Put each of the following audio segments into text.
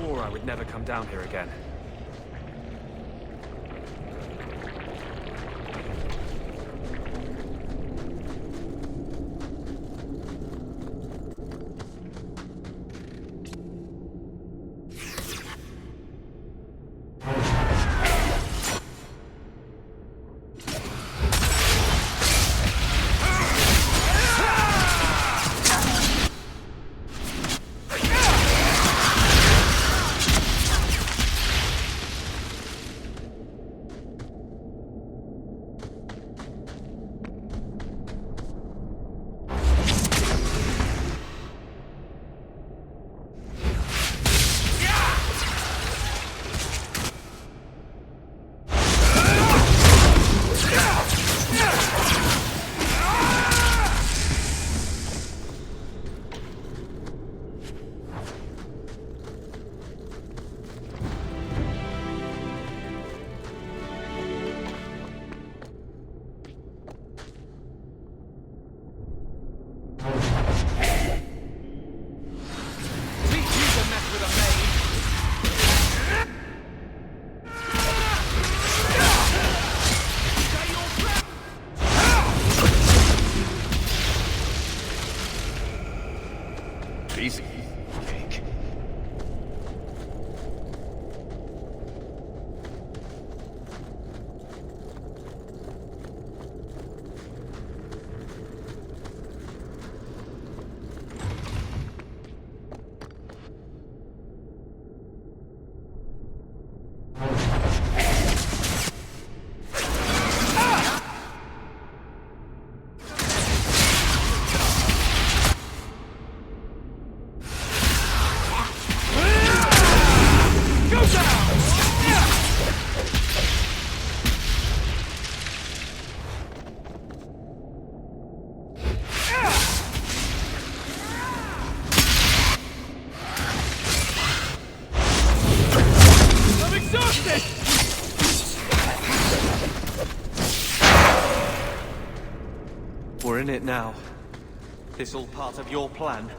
swore I would never come down here again. Easy. Cake. We're in it now. This all part of your plan?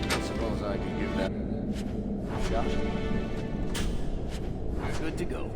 I suppose I could give that a shot. We're good to go.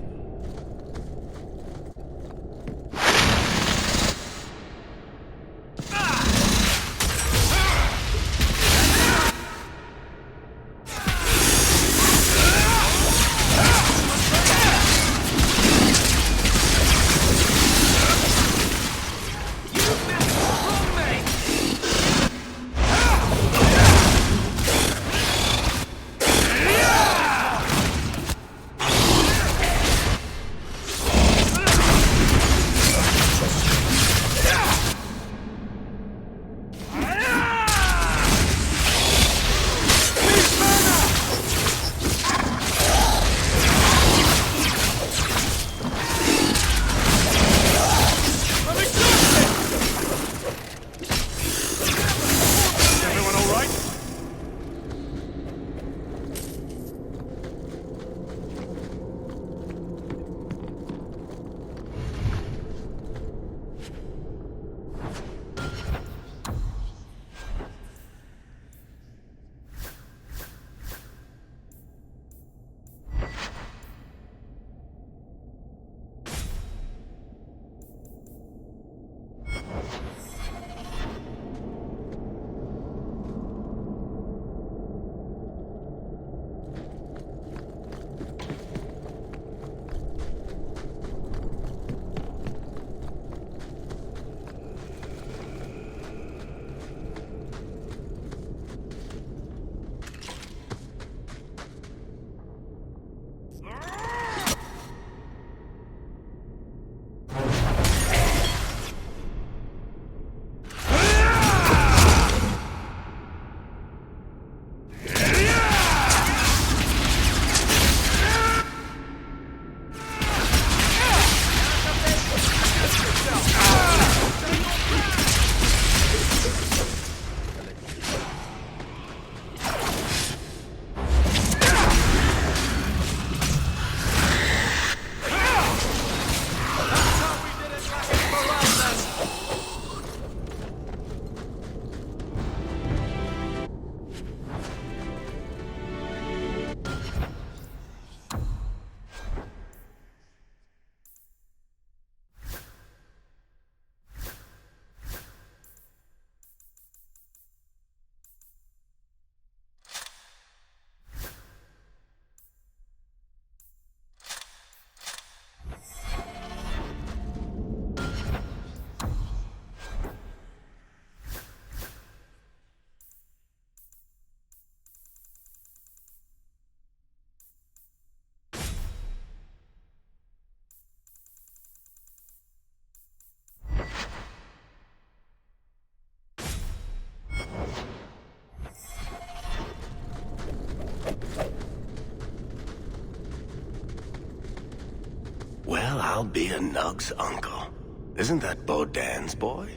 I'll be a Nug's uncle. Isn't that Bodan's boy?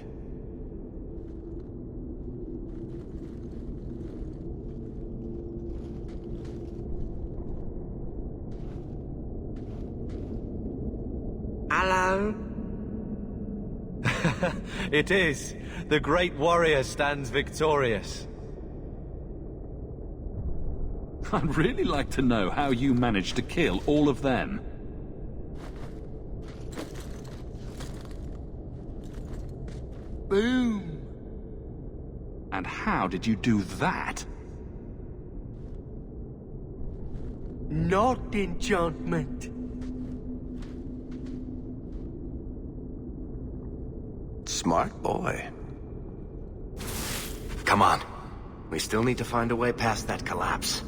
Hello? It is. The great warrior stands victorious. I'd really like to know how you managed to kill all of them. Boom. And how did you do that? Not enchantment. Smart boy. Come on. We still need to find a way past that collapse.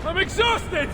I'm exhausted!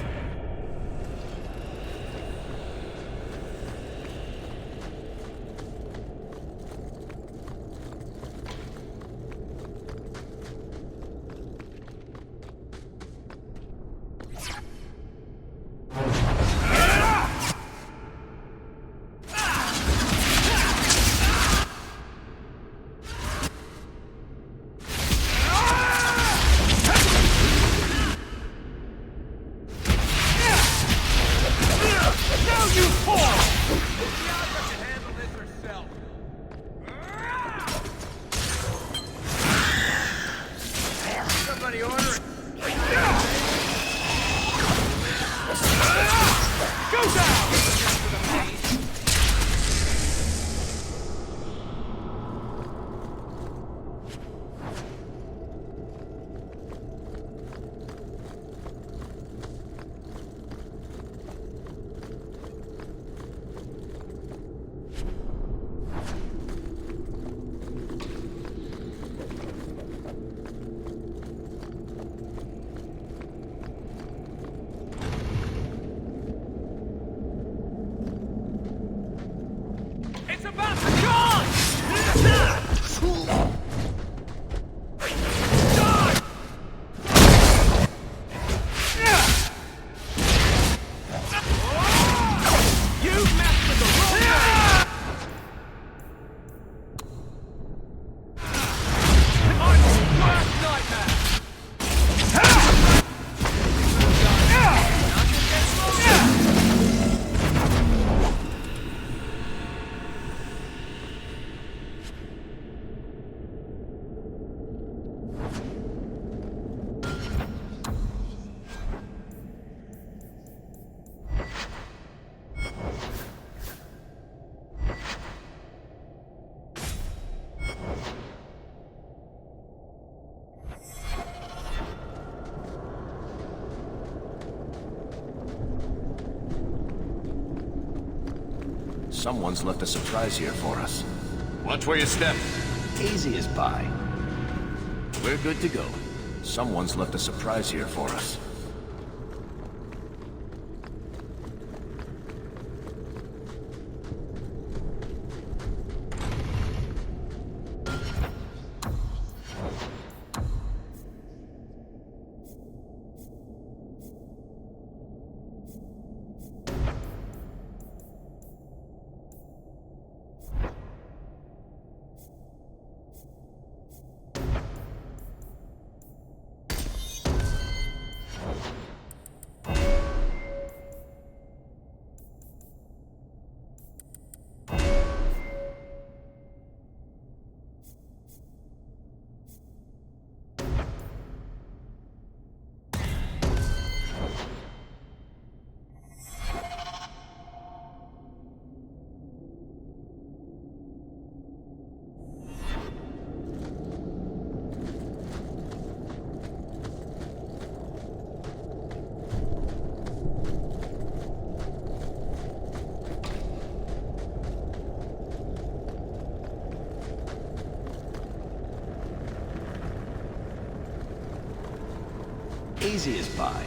Someone's left a surprise here for us. Watch where you step. Easy as pie. We're good to go. Someone's left a surprise here for us. Easy as pie.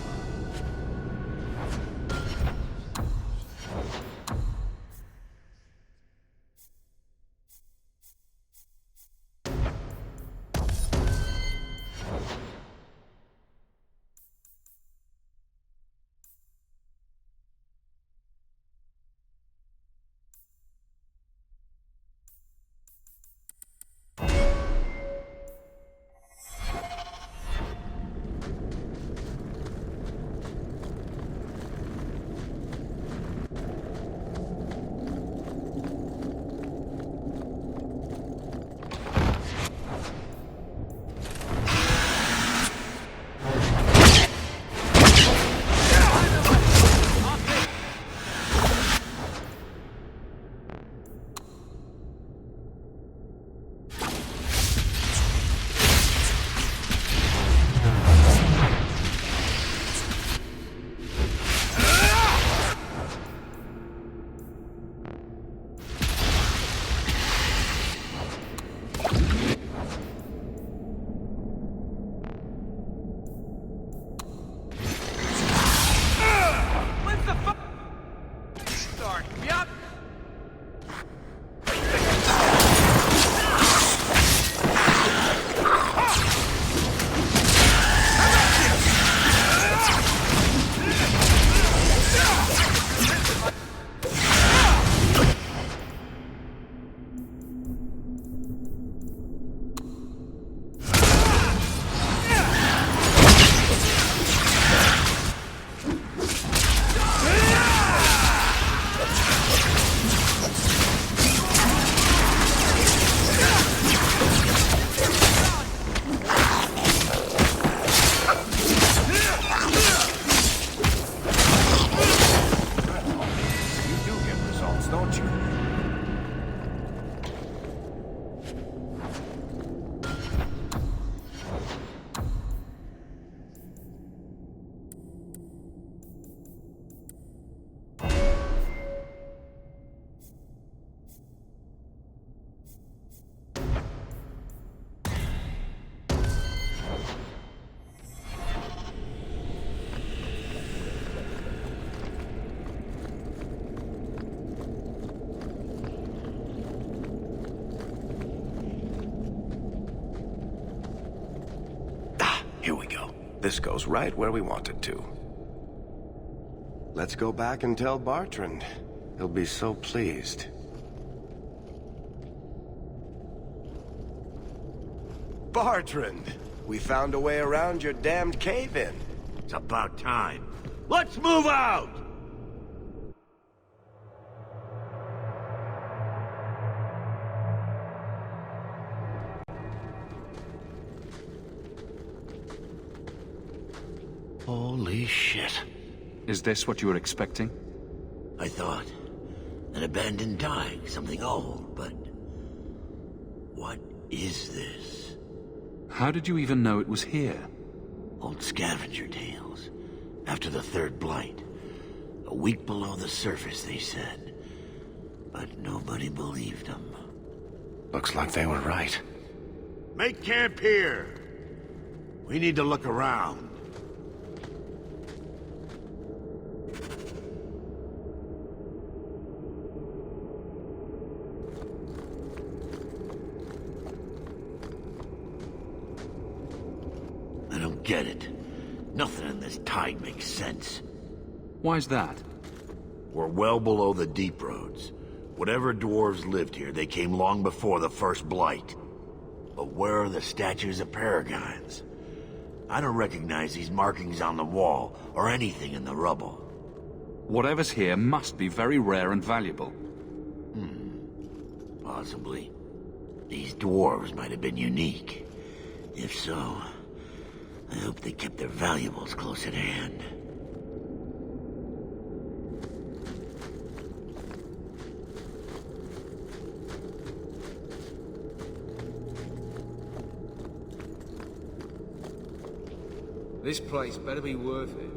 Here we go. This goes right where we want it to. Let's go back and tell Bartrand. He'll be so pleased. Bartrand! We found a way around your damned cave-in. It's about time. Let's move out! Holy shit. Is this what you were expecting? I thought. An abandoned dike, something old, but... what is this? How did you even know it was here? Old scavenger tales. After the third blight. A week below the surface, they said. But nobody believed them. Looks like they were right. Make camp here! We need to look around. I don't get it. Nothing in this tide makes sense. Why's that? We're well below the deep roads. Whatever dwarves lived here, they came long before the first blight. But where are the statues of paragons? I don't recognize these markings on the wall, or anything in the rubble. Whatever's here must be very rare and valuable. Possibly. These dwarves might have been unique. If so, I hope they kept their valuables close at hand. This place better be worth it.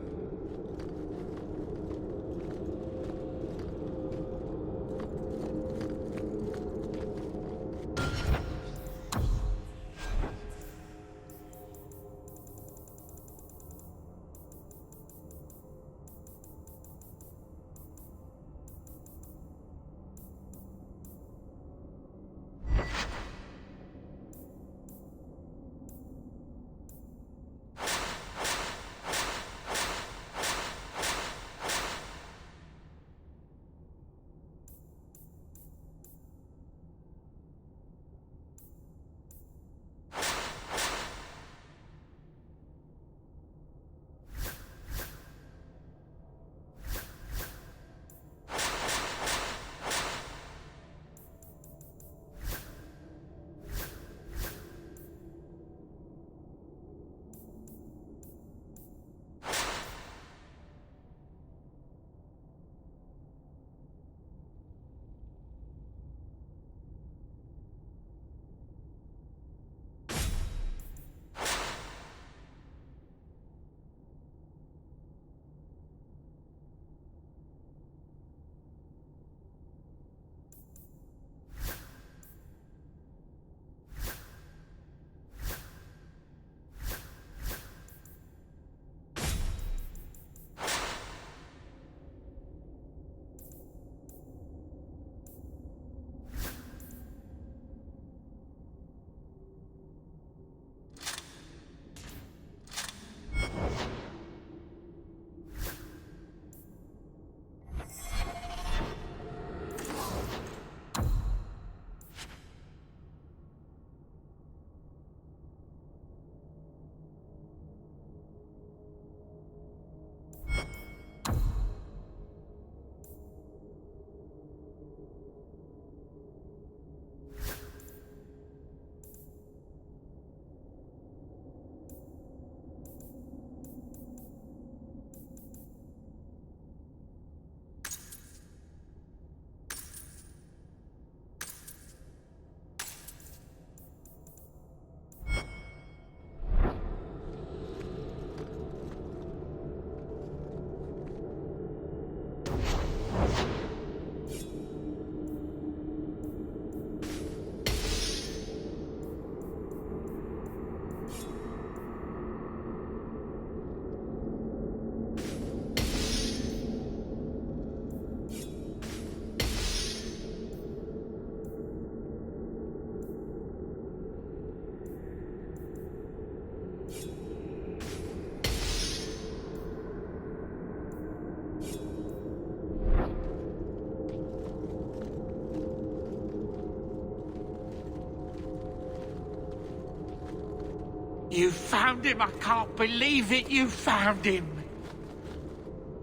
You found him! I can't believe it! You found him!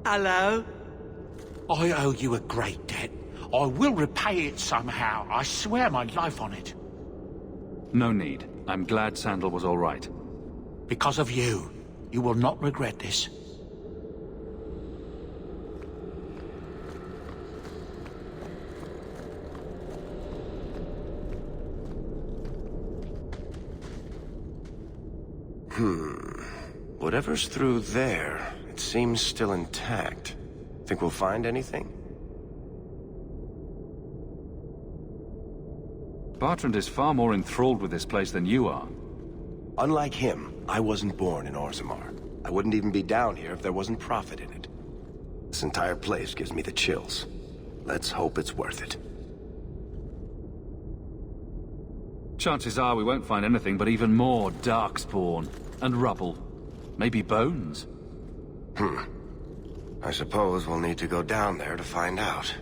Hello? I owe you a great debt. I will repay it somehow. I swear my life on it. No need. I'm glad Sandal was all right. Because of you. You will not regret this. Whatever's through there, it seems still intact. Think we'll find anything? Bartrand is far more enthralled with this place than you are. Unlike him, I wasn't born in Orzammar. I wouldn't even be down here if there wasn't profit in it. This entire place gives me the chills. Let's hope it's worth it. Chances are we won't find anything but even more darkspawn and rubble. Maybe bones. I suppose we'll need to go down there to find out.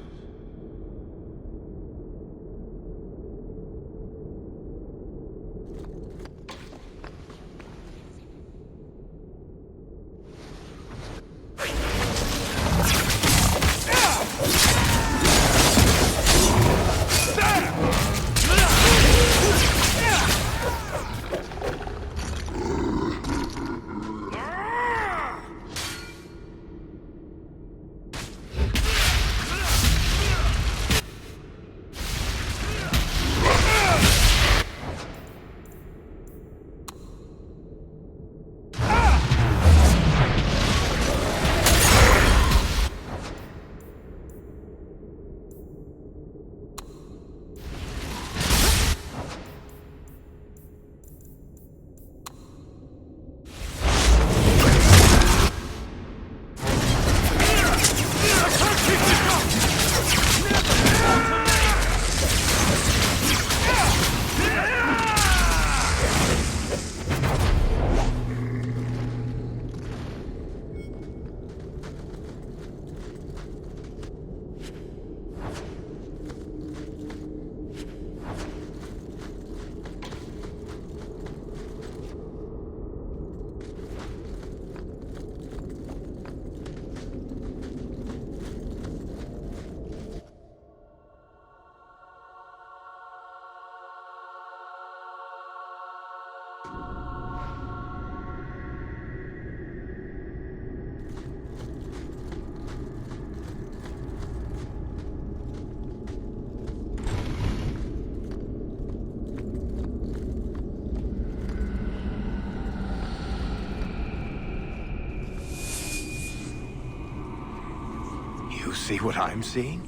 See what I'm seeing?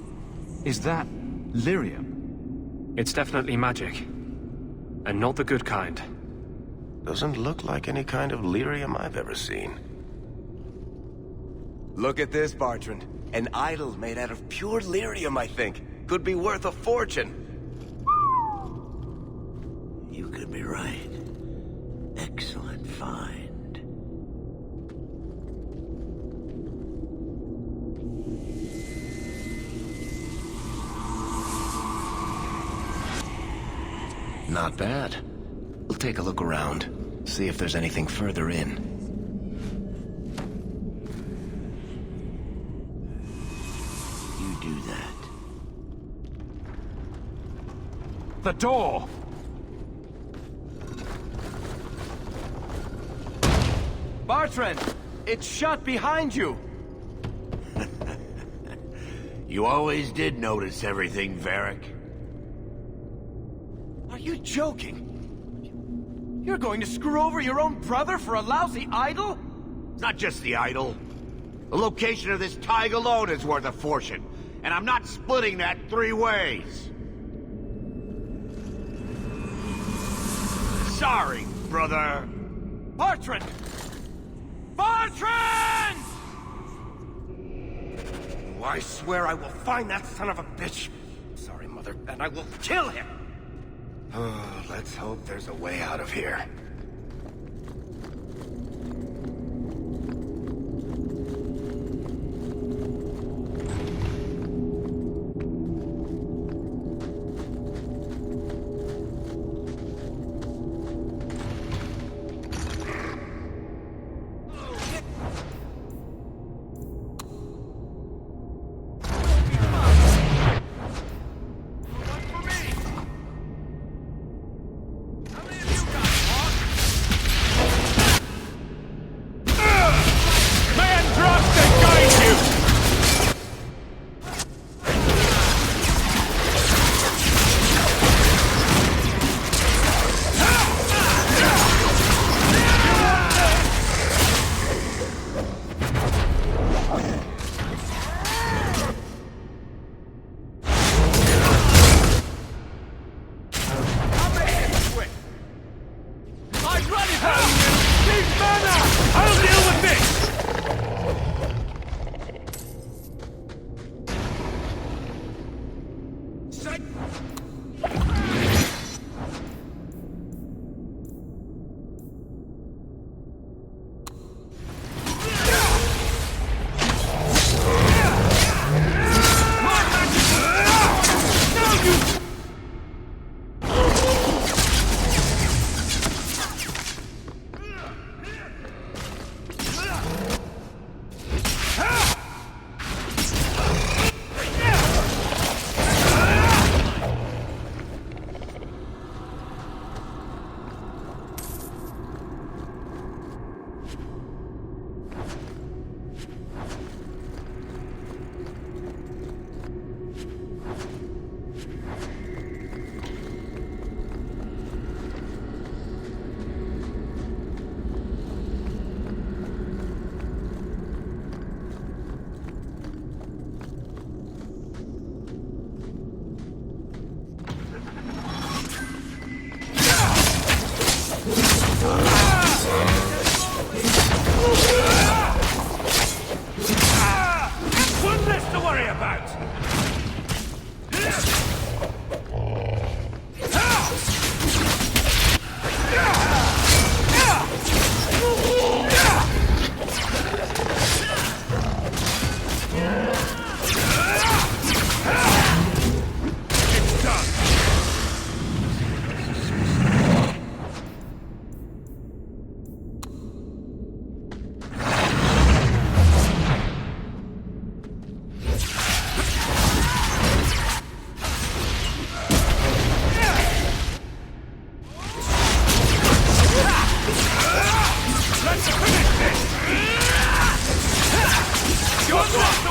Is that lyrium? It's definitely magic. And not the good kind. Doesn't look like any kind of lyrium I've ever seen. Look at this, Bartrand. An idol made out of pure lyrium, I think. Could be worth a fortune. You could be right. Excellent find. Not bad. We'll take a look around, see if there's anything further in. You do that. The door! Bartrand! It's shut behind you! You always did notice everything, Varric. Are you joking? You're going to screw over your own brother for a lousy idol? It's not just the idol. The location of this tag alone is worth a fortune, and I'm not splitting that 3 ways. Sorry, brother. Bartrand! Bartrand! Oh, I swear I will find that son of a bitch. Sorry, Mother, and I will kill him. Oh, let's hope there's a way out of here.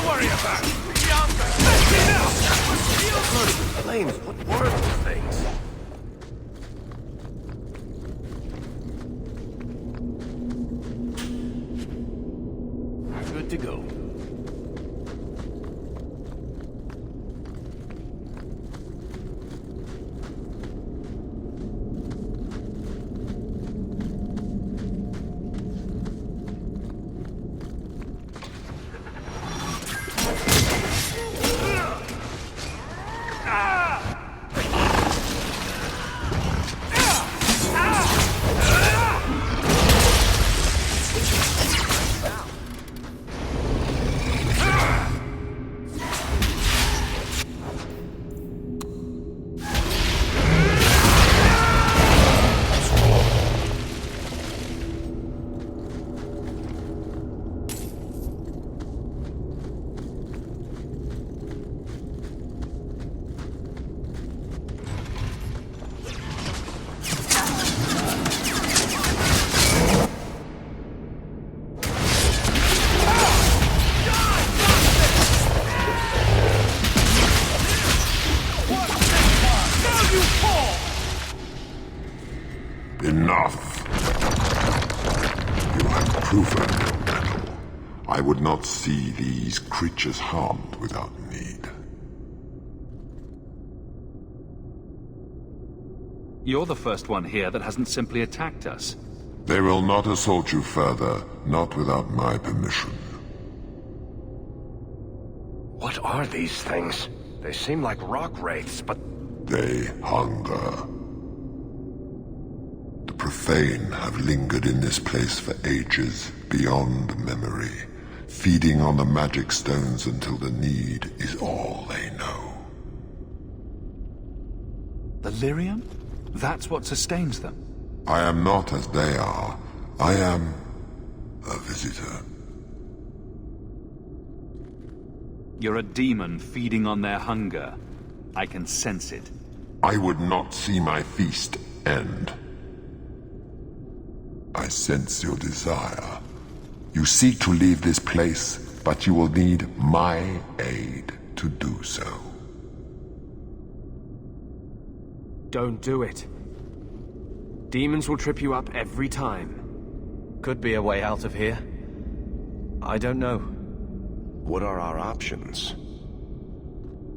worry about. Flames, what were those things? Good to go. Enough. You have proven your mettle. I would not see these creatures harmed without need. You're the first one here that hasn't simply attacked us. They will not assault you further, not without my permission. What are these things? They seem like rock wraiths, but... They hunger. The profane have lingered in this place for ages, beyond memory, feeding on the magic stones until the need is all they know. The lyrium? That's what sustains them. I am not as they are. I am a visitor. You're a demon feeding on their hunger. I can sense it. I would not see my feast end. I sense your desire. You seek to leave this place, but you will need my aid to do so. Don't do it. Demons will trip you up every time. Could be a way out of here. I don't know. What are our options?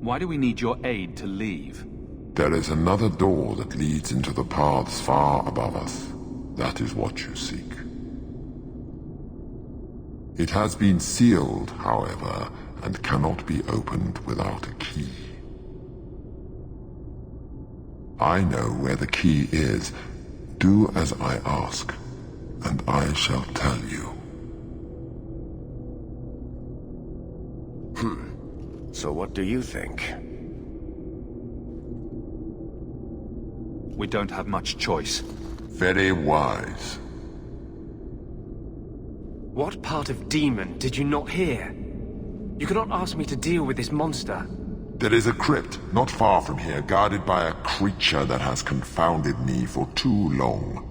Why do we need your aid to leave? There is another door that leads into the paths far above us. That is what you seek. It has been sealed, however, and cannot be opened without a key. I know where the key is. Do as I ask, and I shall tell you. So what do you think? We don't have much choice. Very wise. What part of demon did you not hear? You cannot ask me to deal with this monster. There is a crypt not far from here, guarded by a creature that has confounded me for too long.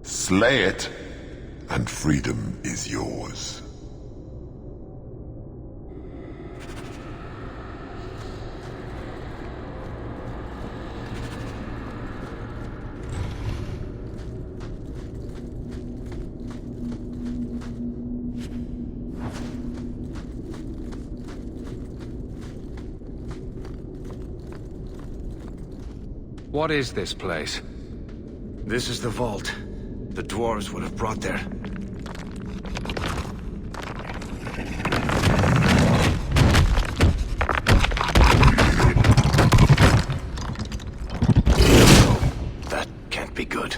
Slay it, and freedom is yours. What is this place? This is the vault. The dwarves would have brought there. That can't be good.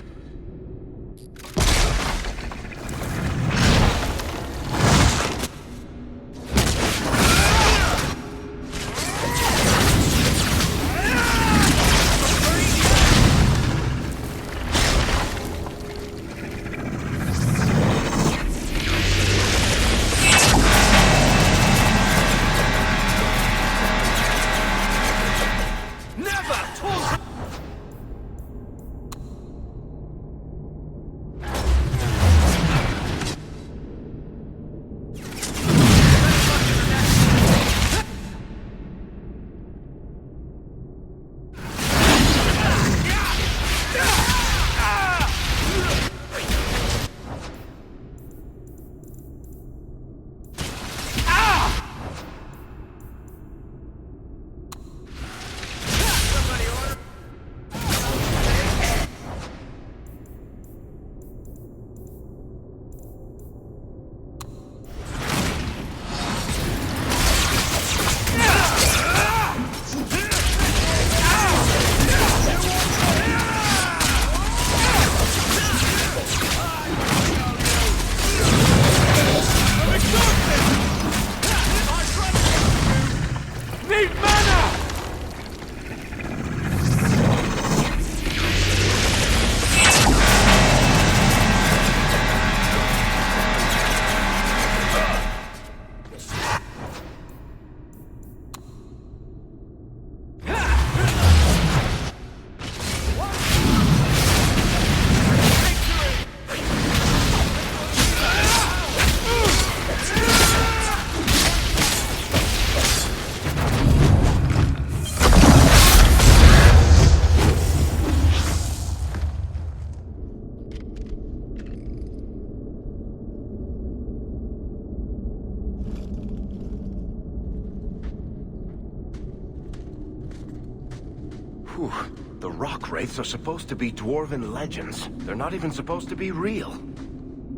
Whew. The rock wraiths are supposed to be dwarven legends. They're not even supposed to be real.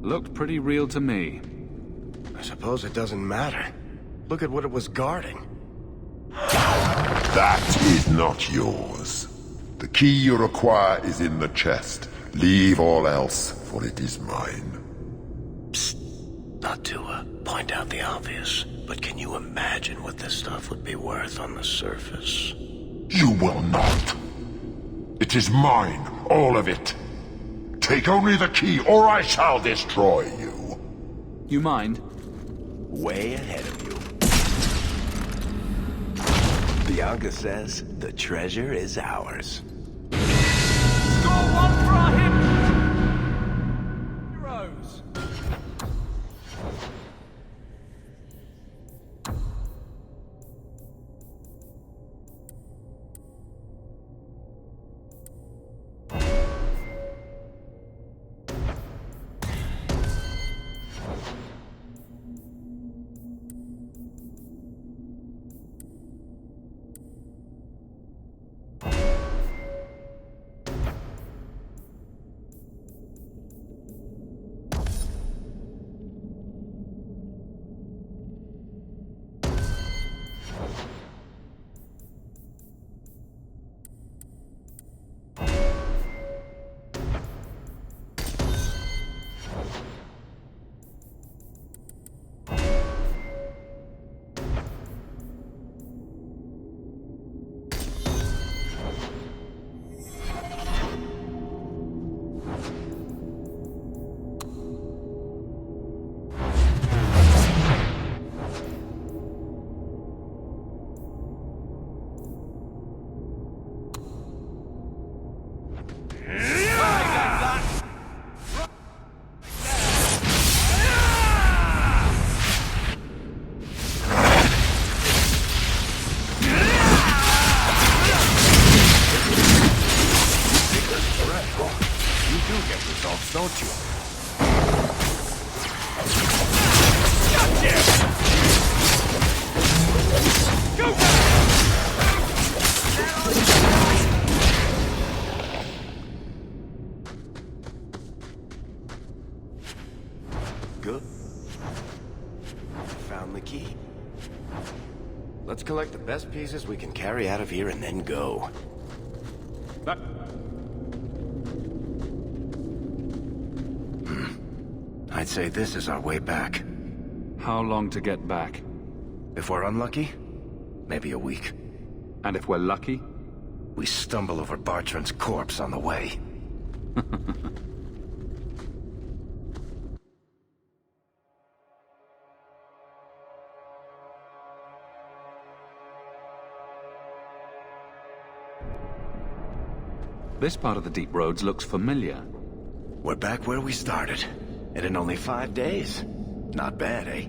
Looked pretty real to me. I suppose it doesn't matter. Look at what it was guarding. That is not yours. The key you require is in the chest. Leave all else, for it is mine. Not to point out the obvious, but can you imagine what this stuff would be worth on the surface? You will not. It is mine, all of it. Take only the key, or I shall destroy you. You mind? Way ahead of you. Bianca says the treasure is ours. Score one for our heroes! Don't you? Good. Found the key. Let's collect the best pieces we can carry out of here and then go. I'd say this is our way back. How long to get back? If we're unlucky, maybe a week. And if we're lucky? We stumble over Bartrand's corpse on the way. This part of the Deep Roads looks familiar. We're back where we started. And in only 5 days. Not bad, eh?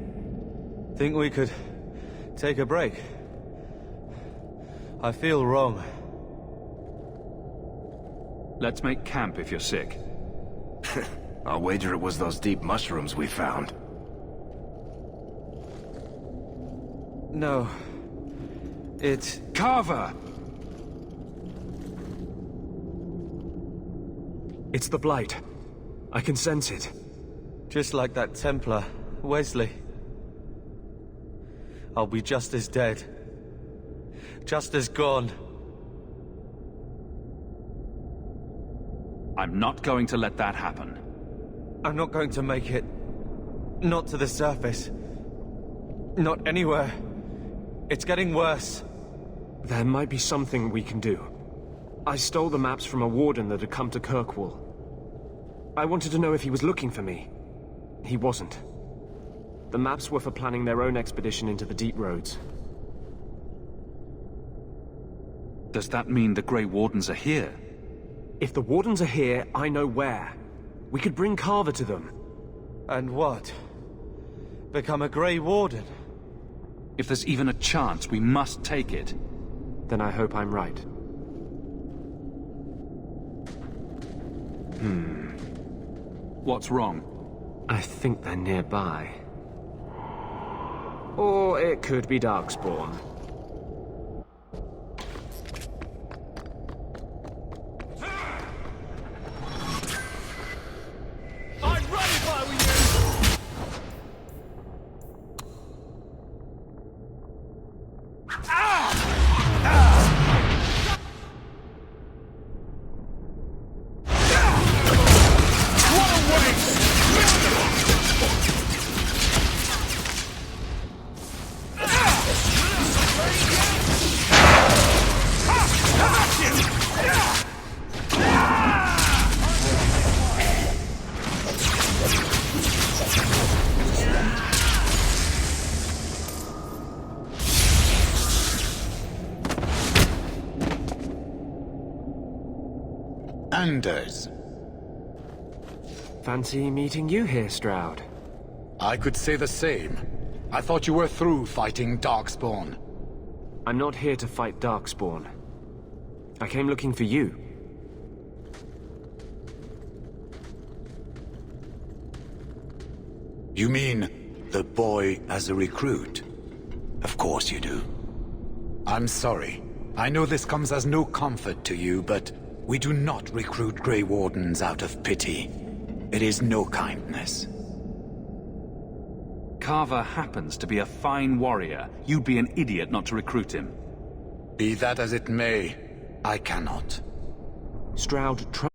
Think we could take a break? I feel wrong. Let's make camp if you're sick. I'll wager it was those deep mushrooms we found. No. It's... Carver! It's the Blight. I can sense it. just like that Templar, Wesley. I'll be just as dead. Just as gone. I'm not going to let that happen. I'm not going to make it. Not to the surface. Not anywhere. It's getting worse. There might be something we can do. I stole the maps from a warden that had come to Kirkwall. I wanted to know if he was looking for me. He wasn't. The maps were for planning their own expedition into the Deep Roads. Does that mean the Grey Wardens are here? If the Wardens are here, I know where. We could bring Carver to them. And what? Become a Grey Warden? If there's even a chance, we must take it. Then I hope I'm right. What's wrong? I think they're nearby. Or it could be Darkspawn. Anders. Fancy meeting you here, Stroud. I could say the same. I thought you were through fighting Darkspawn. I'm not here to fight Darkspawn. I came looking for you. You mean the boy as a recruit? Of course you do. I'm sorry. I know this comes as no comfort to you, but we do not recruit Grey Wardens out of pity. It is no kindness. Carver happens to be a fine warrior. You'd be an idiot not to recruit him. Be that as it may, I cannot. Stroud, time.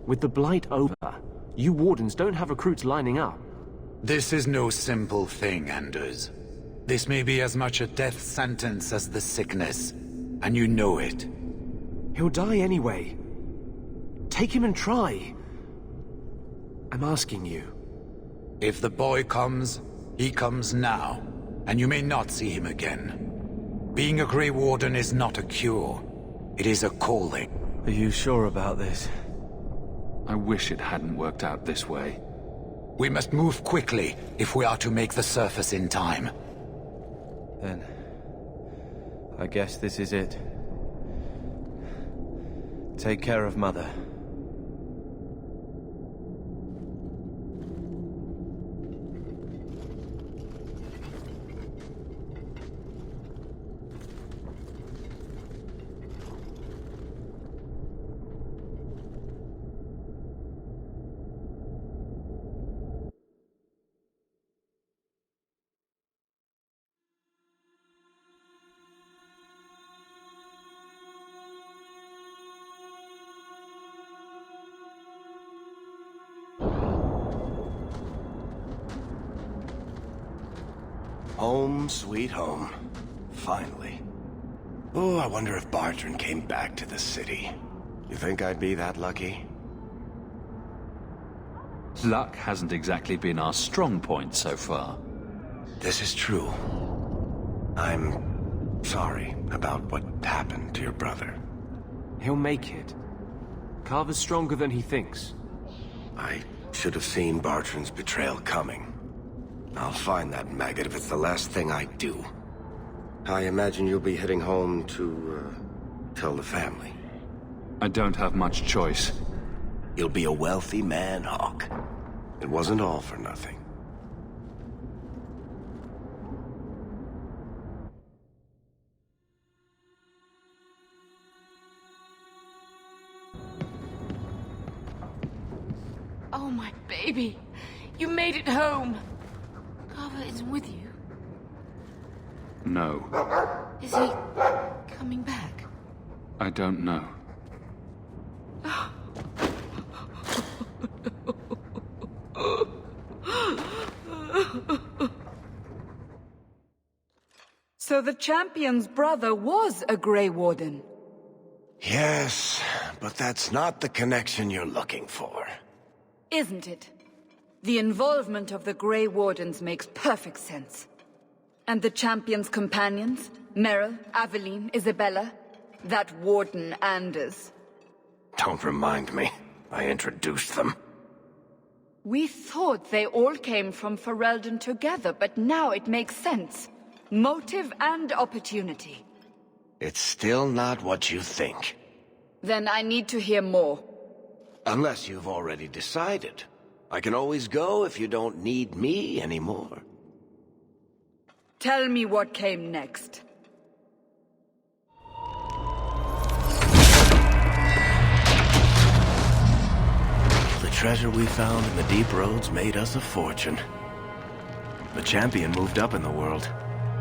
With the Blight over, you Wardens don't have recruits lining up. This is no simple thing, Anders. This may be as much a death sentence as the sickness, and you know it. He'll die anyway. Take him and try. I'm asking you. If the boy comes, he comes now, and you may not see him again. Being a Grey Warden is not a cure. It is a calling. Are you sure about this? I wish it hadn't worked out this way. We must move quickly if we are to make the surface in time. Then, I guess this is it. Take care of Mother. Home, sweet home. Finally. Oh, I wonder if Bartrand came back to the city. You think I'd be that lucky? Luck hasn't exactly been our strong point so far. This is true. I'm sorry about what happened to your brother. He'll make it. Carver's stronger than he thinks. I should have seen Bartrand's betrayal coming. I'll find that maggot if it's the last thing I do. I imagine you'll be heading home to, tell the family. I don't have much choice. You'll be a wealthy man, Hawk. It wasn't all for nothing. Oh, my baby. You made it home. Carver isn't with you. No. Is he coming back? I don't know. So the champion's brother was a Grey Warden? Yes, but that's not the connection you're looking for. Isn't it? The involvement of the Grey Wardens makes perfect sense. And the champion's companions? Merrill, Aveline, Isabella? That Warden Anders? Don't remind me. I introduced them. We thought they all came from Ferelden together, but now it makes sense. Motive and opportunity. It's still not what you think. Then I need to hear more. Unless you've already decided. I can always go if you don't need me anymore. Tell me what came next. The treasure we found in the deep roads made us a fortune. The champion moved up in the world.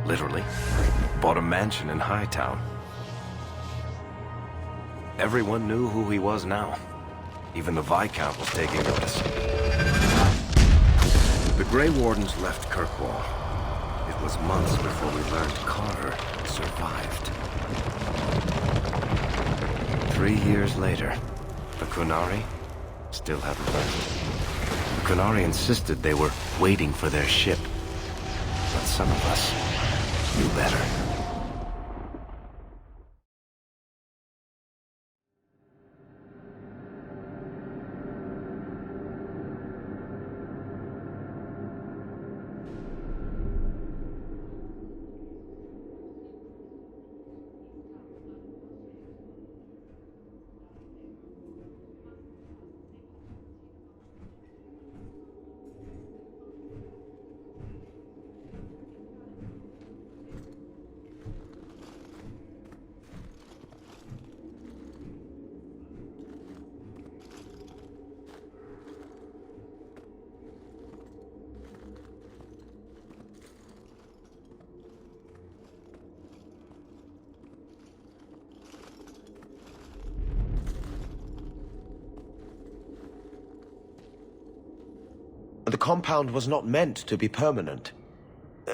Literally. Bought a mansion in Hightown. Everyone knew who he was now. Even the Viscount was taking notice. The Grey Wardens left Kirkwall. It was months before we learned Carver survived. 3 years later, the Qunari still hadn't left. The Qunari insisted they were waiting for their ship. But some of us knew better. The compound was not meant to be permanent.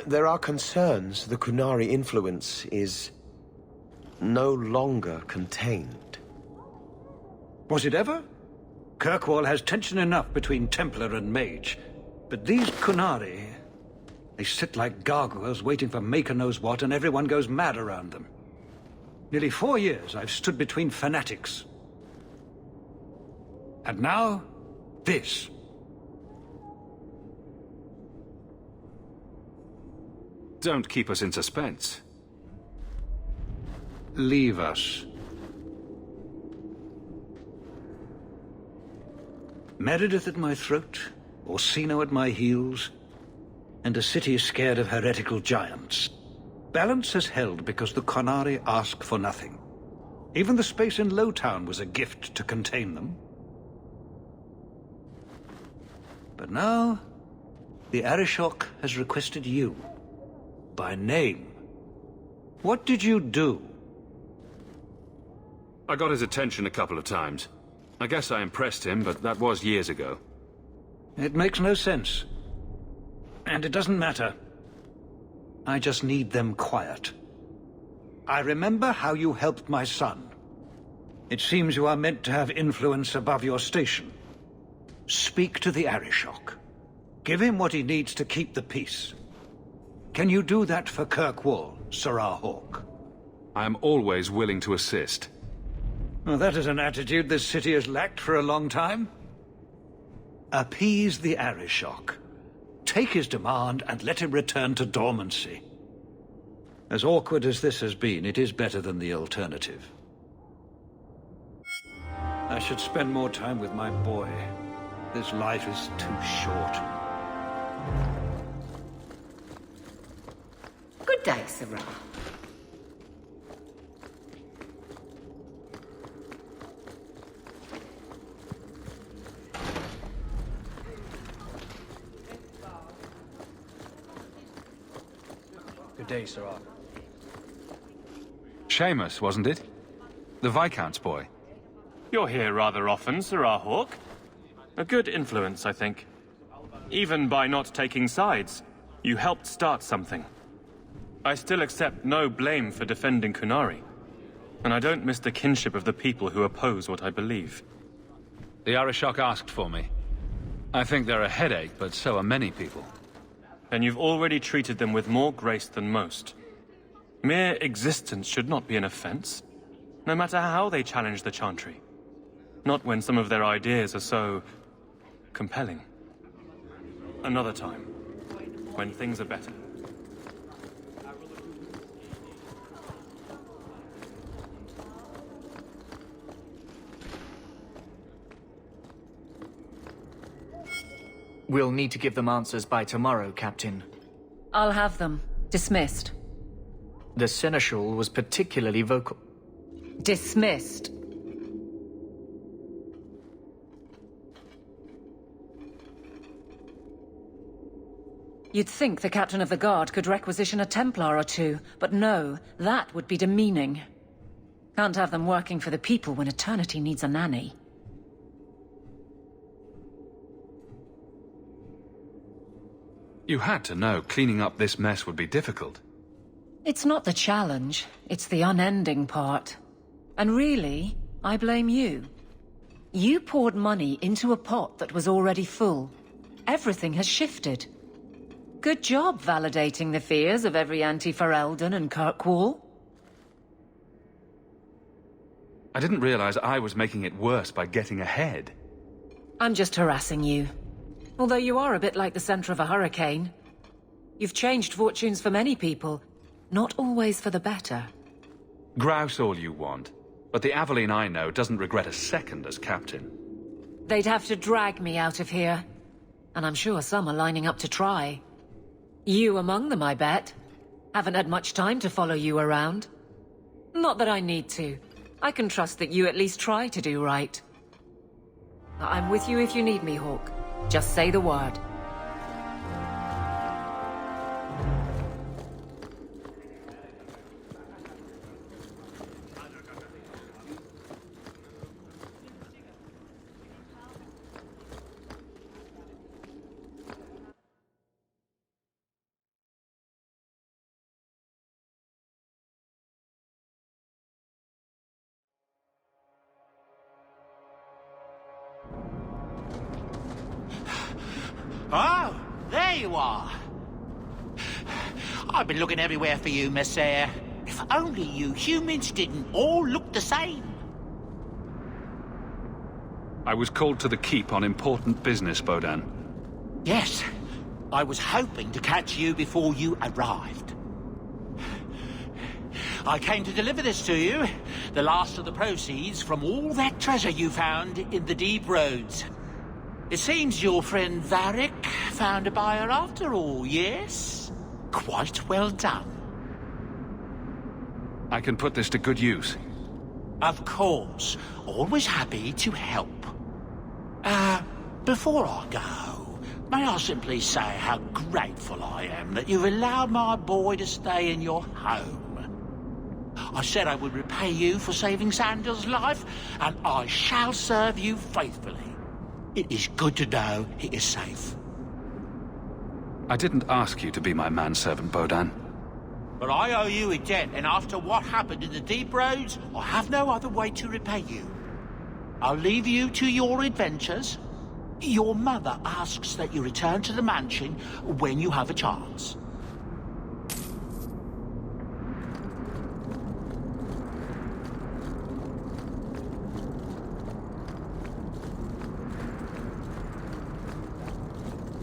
There are concerns the Qunari influence is no longer contained. Was it ever? Kirkwall has tension enough between Templar and Mage. But these Qunari, they sit like gargoyles waiting for Maker knows what, and everyone goes mad around them. Nearly 4 years I've stood between fanatics. And now, this. Don't keep us in suspense. Leave us. Meredith at my throat, Orsino at my heels, and a city scared of heretical giants. Balance has held because the Qunari ask for nothing. Even the space in Lowtown was a gift to contain them. But now, the Arishok has requested you. By name. What did you do? I got his attention a couple of times. I guess I impressed him, but that was years ago. It makes no sense. And it doesn't matter. I just need them quiet. I remember how you helped my son. It seems you are meant to have influence above your station. Speak to the Arishok. Give him what he needs to keep the peace. Can you do that for Kirkwall, Serah Hawke? I am always willing to assist. Well, that is an attitude this city has lacked for a long time. Appease the Arishok. Take his demand and let him return to dormancy. As awkward as this has been, it is better than the alternative. I should spend more time with my boy. This life is too short. Good day, Serah. Good day, Serah. Seamus, wasn't it? The Viscount's boy. You're here rather often, Serah Hawke. A good influence, I think. Even by not taking sides, you helped start something. I still accept no blame for defending Qunari. And I don't miss the kinship of the people who oppose what I believe. The Arishok asked for me. I think they're a headache, but so are many people. And you've already treated them with more grace than most. Mere existence should not be an offense, no matter how they challenge the Chantry. Not when some of their ideas are so compelling. Another time, when things are better. We'll need to give them answers by tomorrow, Captain. I'll have them. Dismissed. The Seneschal was particularly vocal. Dismissed. You'd think the Captain of the Guard could requisition a Templar or two, but no, that would be demeaning. Can't have them working for the people when eternity needs a nanny. You had to know cleaning up this mess would be difficult. It's not the challenge, it's the unending part. And really, I blame you. You poured money into a pot that was already full. Everything has shifted. Good job validating the fears of every anti-Ferelden and Kirkwall. I didn't realize I was making it worse by getting ahead. I'm just harassing you. Although you are a bit like the center of a hurricane. You've changed fortunes for many people, not always for the better. Grouse all you want, but the Aveline I know doesn't regret a second as captain. They'd have to drag me out of here. And I'm sure some are lining up to try. You among them, I bet. Haven't had much time to follow you around. Not that I need to. I can trust that you at least try to do right. I'm with you if you need me, Hawke. Just say the word. Oh, there you are. I've been looking everywhere for you, Messiah. If only you humans didn't all look the same. I was called to the keep on important business, Bodan. Yes, I was hoping to catch you before you arrived. I came to deliver this to you, the last of the proceeds from all that treasure you found in the deep roads. It seems your friend Varric found a buyer after all, yes? Quite well done. I can put this to good use. Of course. Always happy to help. Before I go, may I simply say how grateful I am that you've allowed my boy to stay in your home. I said I would repay you for saving Sandal's life, and I shall serve you faithfully. It is good to know he is safe. I didn't ask you to be my manservant, Bodan. But I owe you a debt, and after what happened in the deep roads, I have no other way to repay you. I'll leave you to your adventures. Your mother asks that you return to the mansion when you have a chance.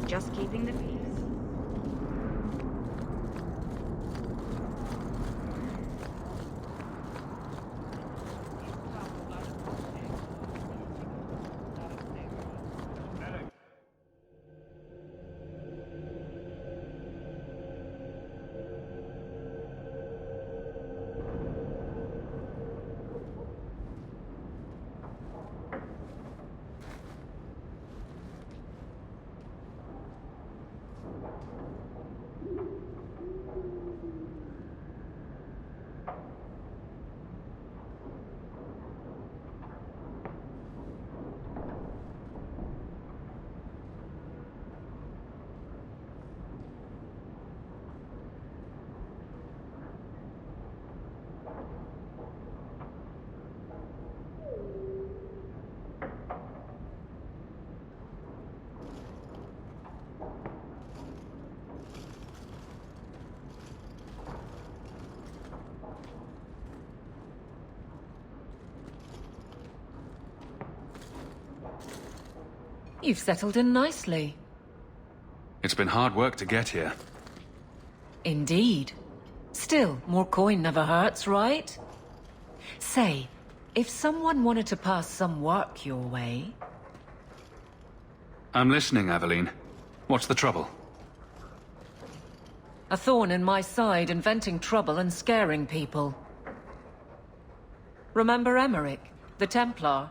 Just keeping the peace. You've settled in nicely. It's been hard work to get here. Indeed. Still, more coin never hurts, right? Say, if someone wanted to pass some work your way... I'm listening, Aveline. What's the trouble? A thorn in my side, inventing trouble and scaring people. Remember Emmerich, the Templar?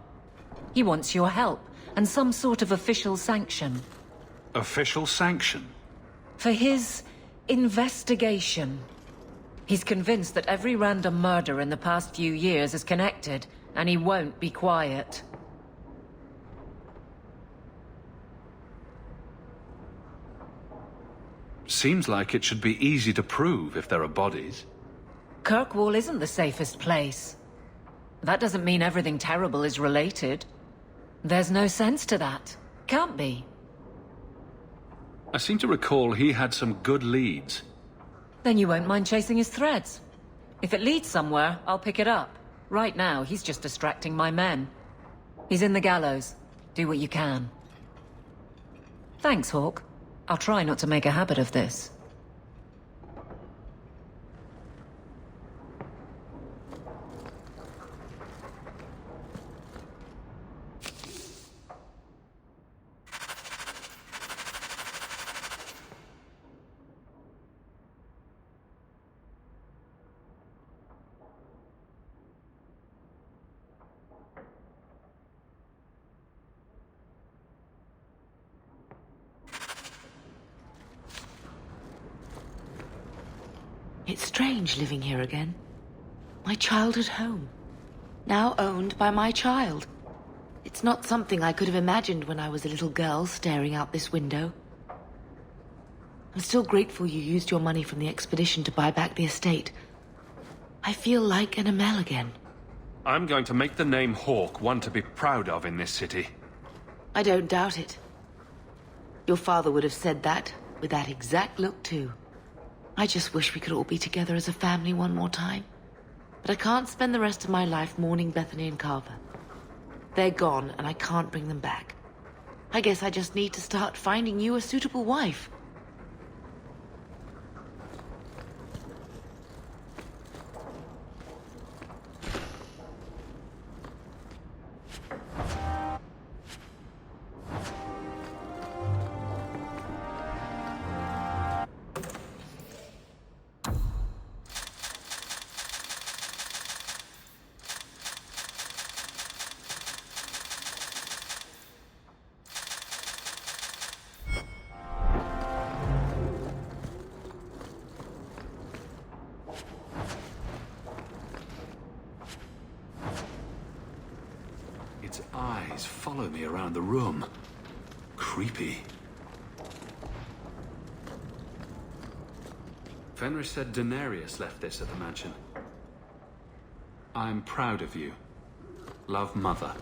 He wants your help, and some sort of official sanction. Official sanction? For his investigation. He's convinced that every random murder in the past few years is connected, and he won't be quiet. Seems like it should be easy to prove if there are bodies. Kirkwall isn't the safest place. That doesn't mean everything terrible is related. There's no sense to that. Can't be. I seem to recall he had some good leads. Then you won't mind chasing his threads. If it leads somewhere, I'll pick it up. Right now, he's just distracting my men. He's in the gallows. Do what you can. Thanks, Hawke. I'll try not to make a habit of this. It's strange living here again. My childhood home. Now owned by my child. It's not something I could have imagined when I was a little girl staring out this window. I'm still grateful you used your money from the expedition to buy back the estate. I feel like an Amel again. I'm going to make the name Hawke one to be proud of in this city. I don't doubt it. Your father would have said that, with that exact look too. I just wish we could all be together as a family one more time. But I can't spend the rest of my life mourning Bethany and Carver. They're gone, and I can't bring them back. I guess I just need to start finding you a suitable wife. Its eyes follow me around the room. Creepy. Fenris said Daenerys left this at the mansion. I'm proud of you. Love, Mother.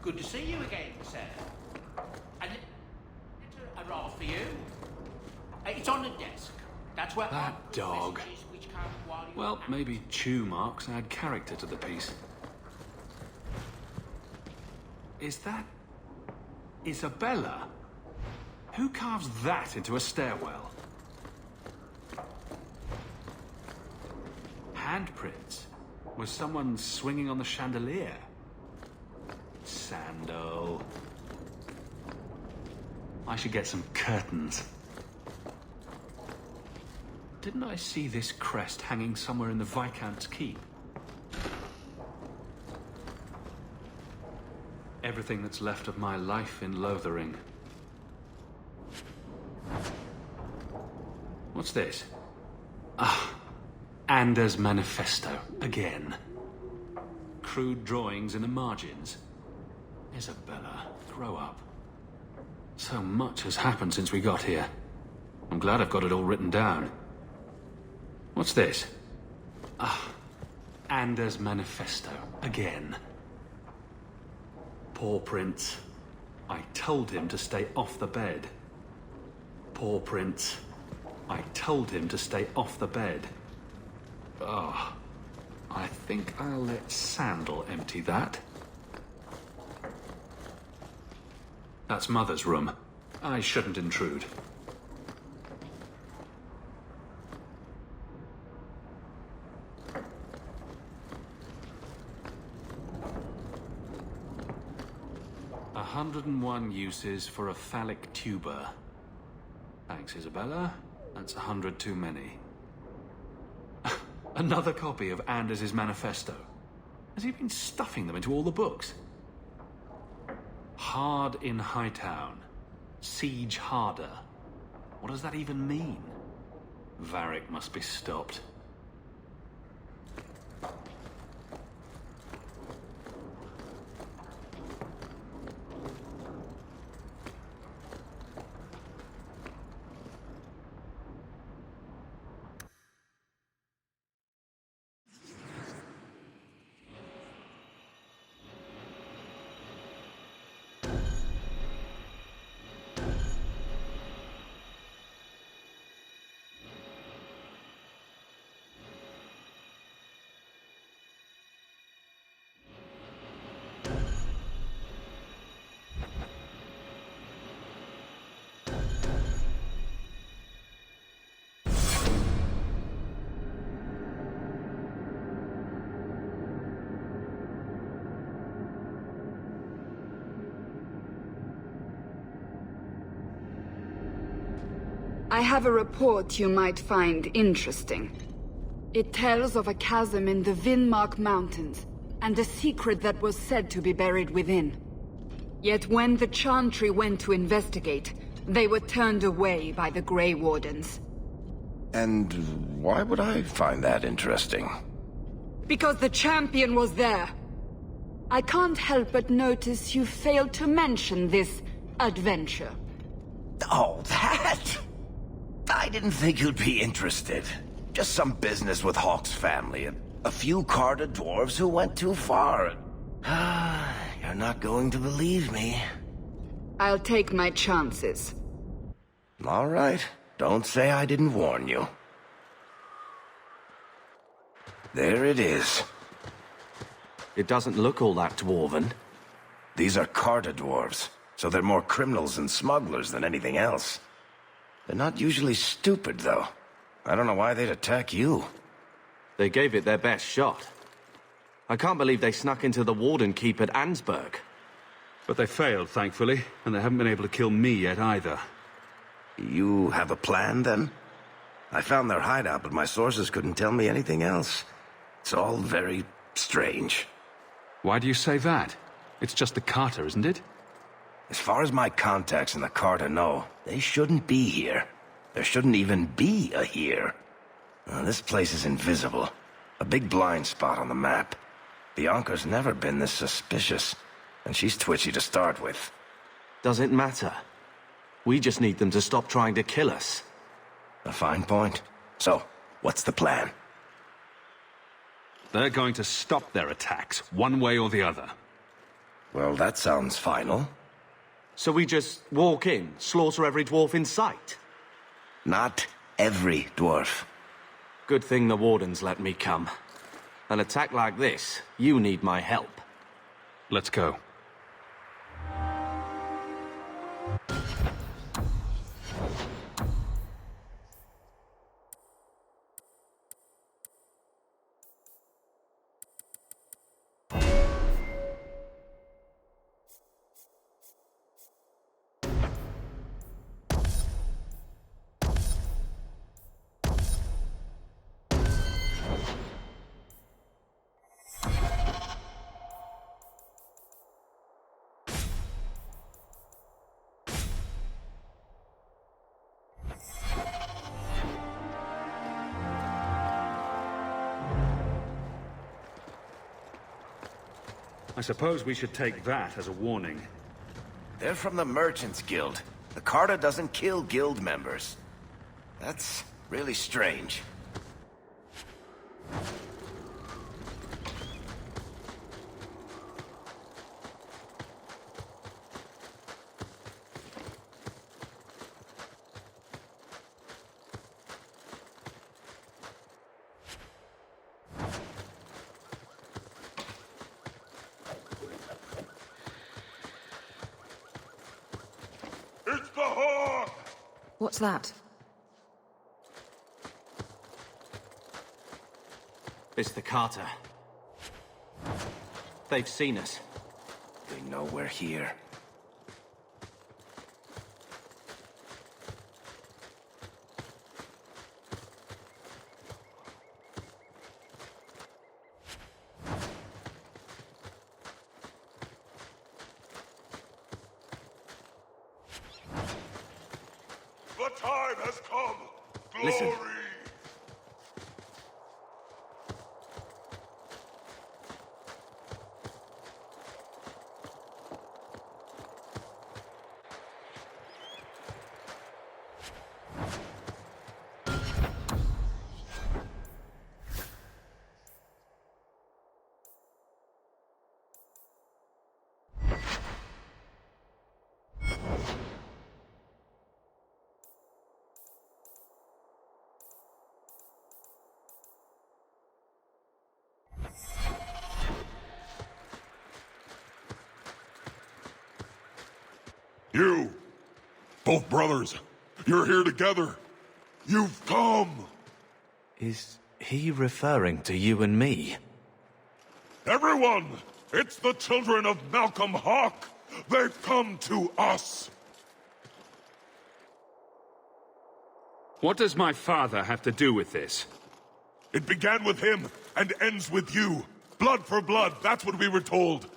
Good to see you again, sir. A letter arrived for you. It's on the desk. That's where That dog. which come while you Well, maybe chew marks add character to the piece. Is that Isabella? Who carves that into a stairwell? Handprints? Was someone swinging on the chandelier? Sandal. I should get some curtains. Didn't I see this crest hanging somewhere in the Viscount's keep? Everything that's left of my life in Lothering. What's this? Ah, Anders' manifesto, again. Crude drawings in the margins. Isabella, grow up. So much has happened since we got here. I'm glad I've got it all written down. What's this? Ah, Anders' manifesto. Again. Poor Prince. I told him to stay off the bed. Poor Prince. I told him to stay off the bed. Oh, I think I'll let Sandal empty that. That's Mother's room. I shouldn't intrude. A 101 uses for a phallic tuber. Thanks, Isabella. That's 100 too many. Another copy of Anders' manifesto. Has he been stuffing them into all the books? Hard in Hightown. Siege harder. What does that even mean? Varric must be stopped. I have a report you might find interesting. It tells of a chasm in the Vinmark Mountains, and a secret that was said to be buried within. Yet when the Chantry went to investigate, they were turned away by the Grey Wardens. And why would I find that interesting? Because the champion was there. I can't help but notice you failed to mention this adventure. Oh, that? I didn't think you'd be interested. Just some business with Hawke's family and a few Carter dwarves who went too far. You're not going to believe me. I'll take my chances. All right. Don't say I didn't warn you. There it is. It doesn't look all that dwarven. These are Carter dwarves, so they're more criminals and smugglers than anything else. They're not usually stupid, though. I don't know why they'd attack you. They gave it their best shot. I can't believe they snuck into the Warden Keep at Ansburg. But they failed, thankfully, and they haven't been able to kill me yet either. You have a plan, then? I found their hideout, but my sources couldn't tell me anything else. It's all very strange. Why do you say that? It's just the Carter, isn't it? As far as my contacts in the Carter know, they shouldn't be here. There shouldn't even be a here. This place is invisible. A big blind spot on the map. Bianca's never been this suspicious, and she's twitchy to start with. Doesn't matter. We just need them to stop trying to kill us. A fine point. So, what's the plan? They're going to stop their attacks, one way or the other. Well, that sounds final. So we just walk in, slaughter every dwarf in sight? Not every dwarf. Good thing the Wardens let me come. An attack like this, you need my help. Let's go. I suppose we should take that as a warning. They're from the Merchants Guild. The Carter doesn't kill guild members. That's really strange. It's the Hawk! What's that? It's the Carter. They've seen us. They know we're here. The time has come! Glory! Listen. You! Both brothers! You're here together! You've come! Is he referring to you and me? Everyone! It's the children of Malcolm Hawk! They've come to us! What does my father have to do with this? It began with him, and ends with you. Blood for blood, that's what we were told.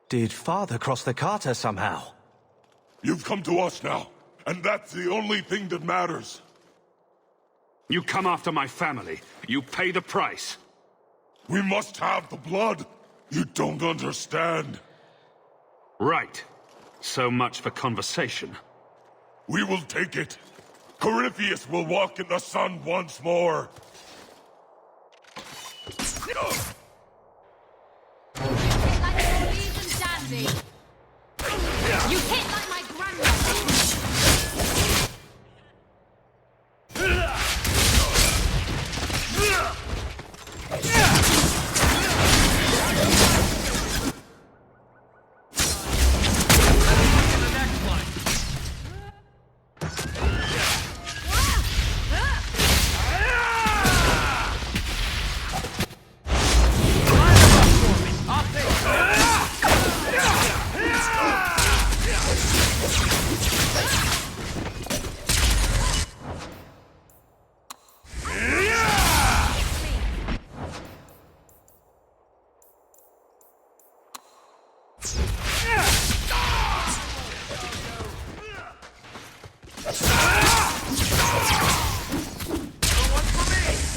Did Father cross the Carter somehow? You've come to us now, and that's the only thing that matters. You come after my family. You pay the price. We must have the blood. You don't understand. Right. So much for conversation. We will take it. Corypheus will walk in the sun once more. You hit like my grandmother!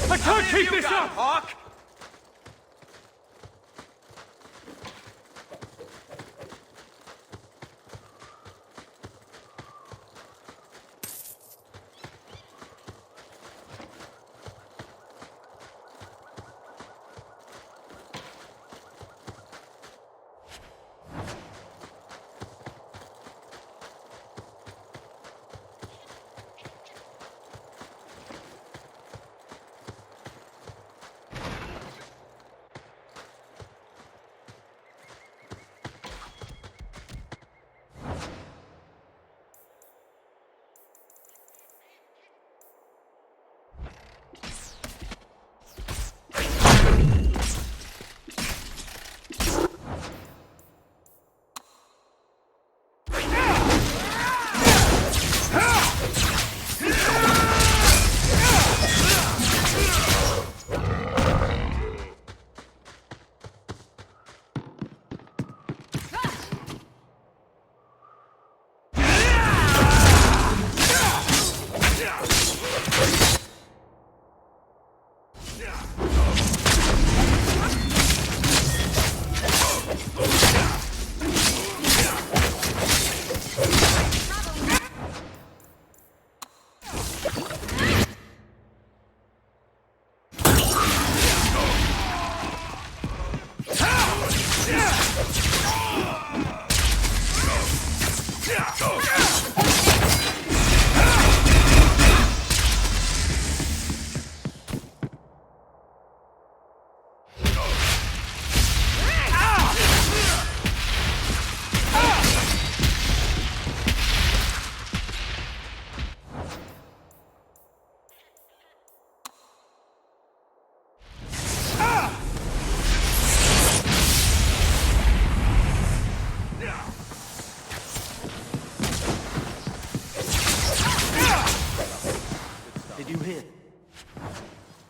I can't keep this up! Hawk!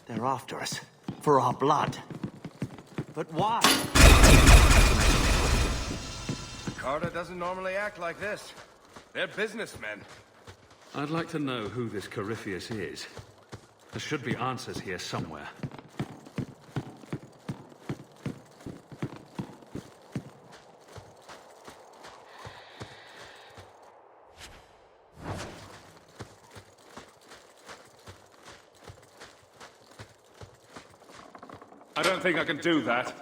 They're after us. For our blood. But why? Carter doesn't normally act like this. They're businessmen. I'd like to know who this Corypheus is. There should be answers here somewhere. I don't think I can do that.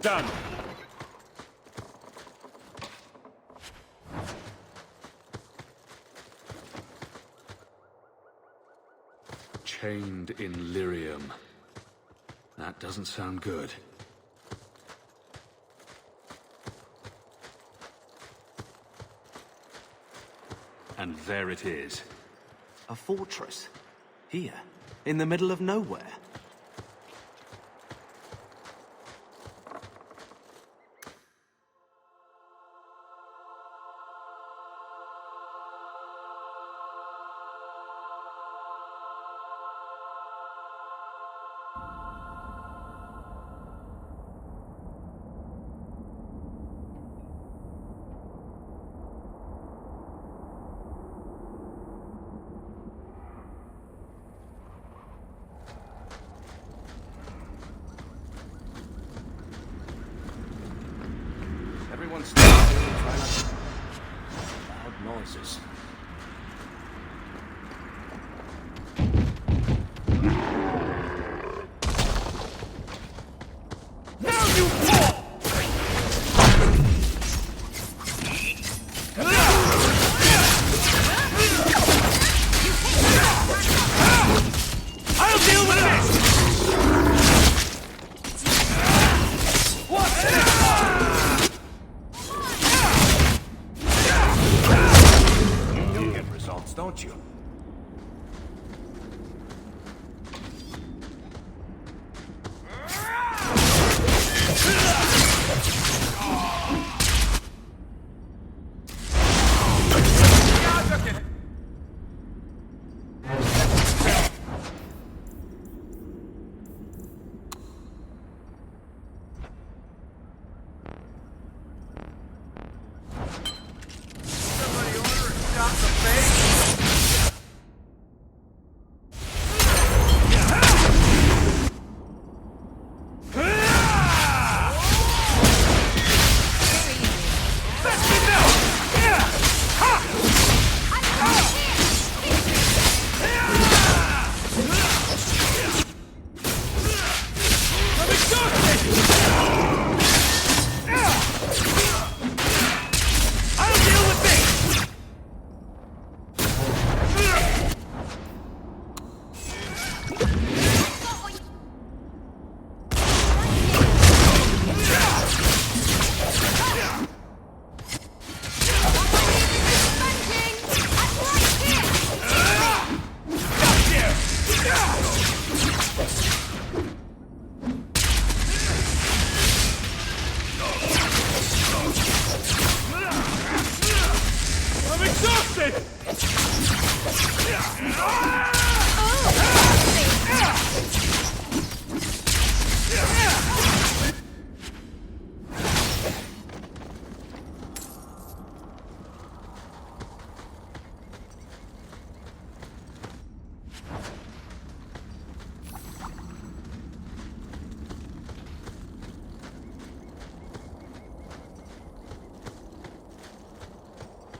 Done. Chained in lyrium. That doesn't sound good. And there it is. A fortress. Here. In the middle of nowhere. Everyone stay still and try not to... Loud noises. Don't you? Somebody order a shot in the face?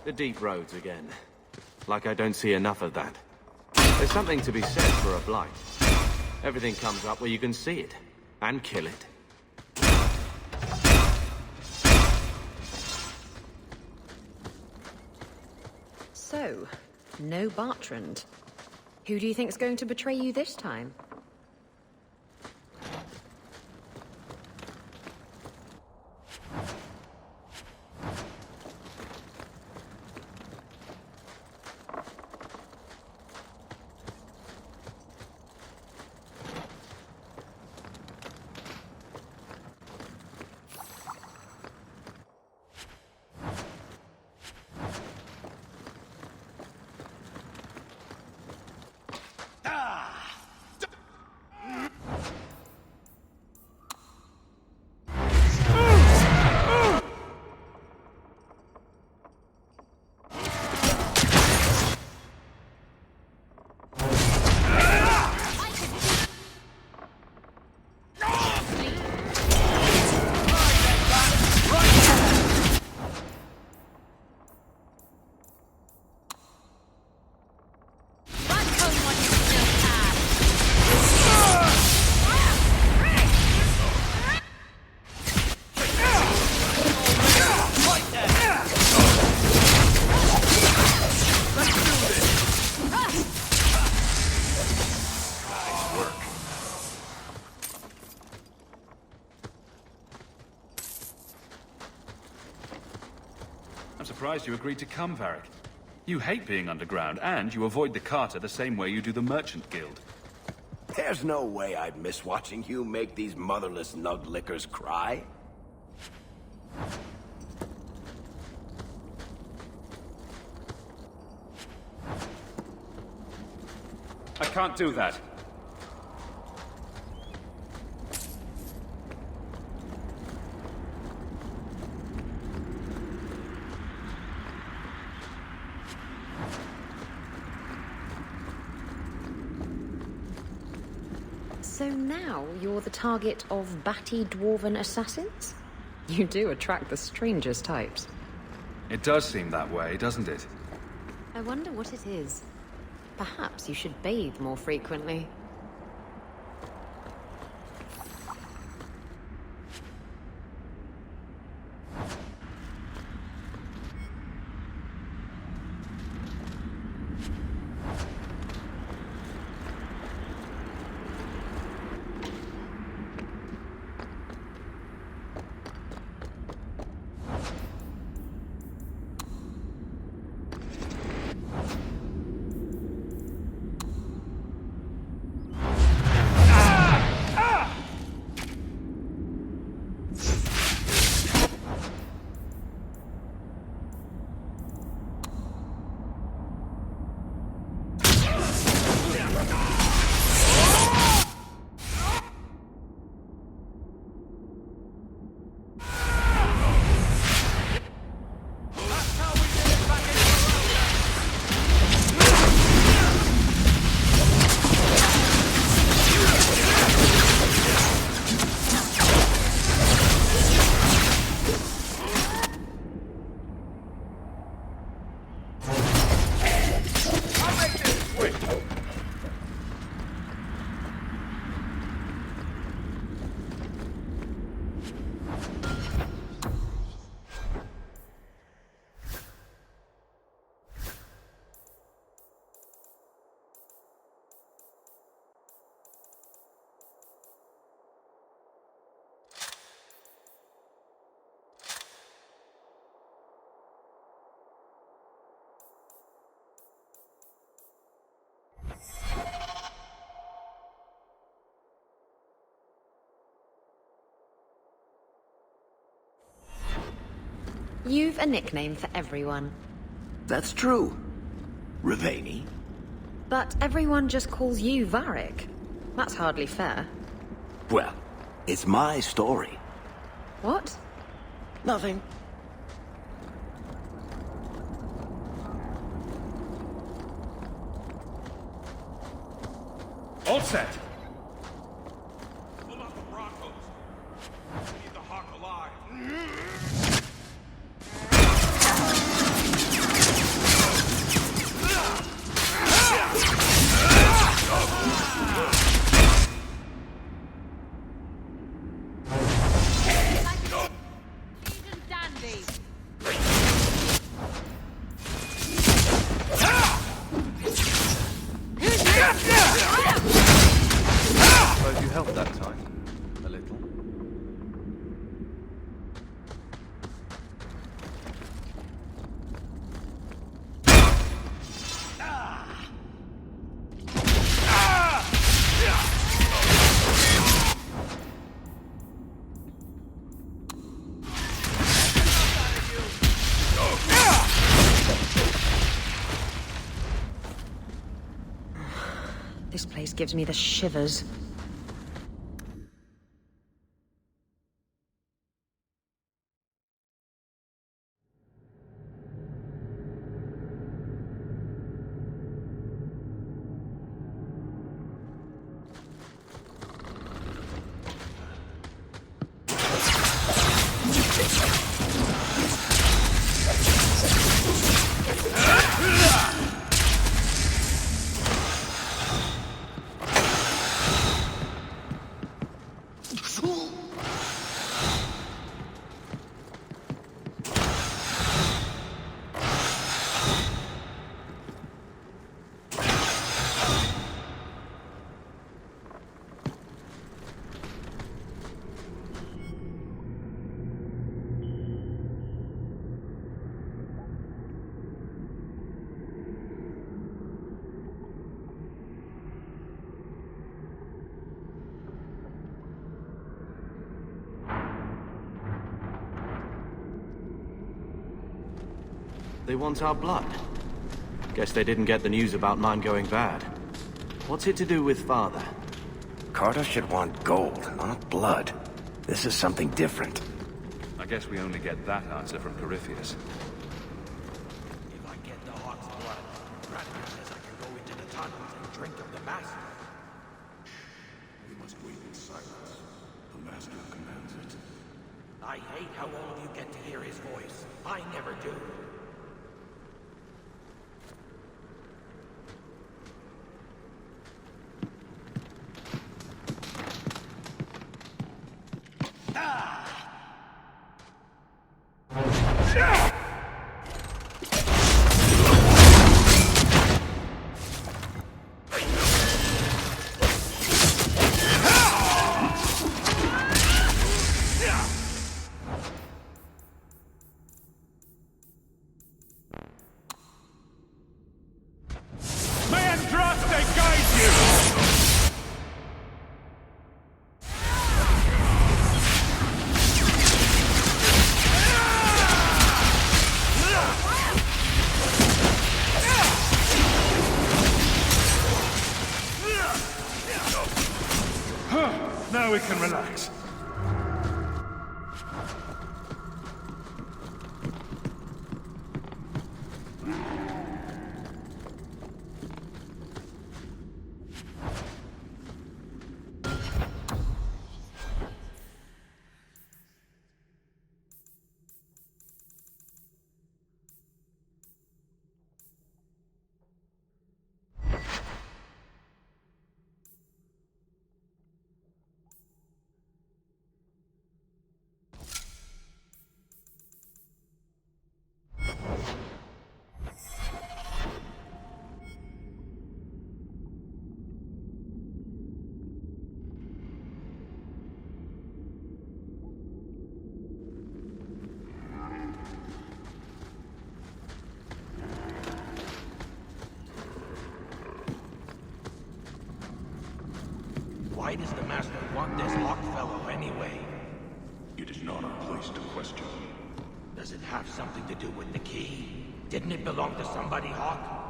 The deep roads again. Like I don't see enough of that. There's something to be said for a blight. Everything comes up where you can see it. And kill it. So, no Bertrand. Who do you think's going to betray you this time? I'm surprised you agreed to come, Varric. You hate being underground, and you avoid the Carter the same way you do the Merchant Guild. There's no way I'd miss watching you make these motherless nug-lickers cry. I can't do that. So now you're the target of batty dwarven assassins? You do attract the strangest types. It does seem that way, doesn't it? I wonder what it is. Perhaps you should bathe more frequently. You've a nickname for everyone. That's true. Rivaini. But everyone just calls you Varric. That's hardly fair. Well, it's my story. What? Nothing. All set. Pull out the Broncos. We need the Hawk alive. helped that time. A little. This place gives me the shivers. They want our blood. Guess they didn't get the news about mine going bad. What's it to do with father? Carter should want gold, not blood. This is something different. I guess we only get that answer from Corypheus. If I get the Hawk's blood, Radagast says I can go into the tunnels and drink of the Master. We must wait in silence. The Master commands it. I hate how all of you get to hear his voice. I never do. Now we can relax. Why does the Master want this Hawk fellow anyway? It is not our place to question. Does it have something to do with the key? Didn't it belong to somebody, Hawk?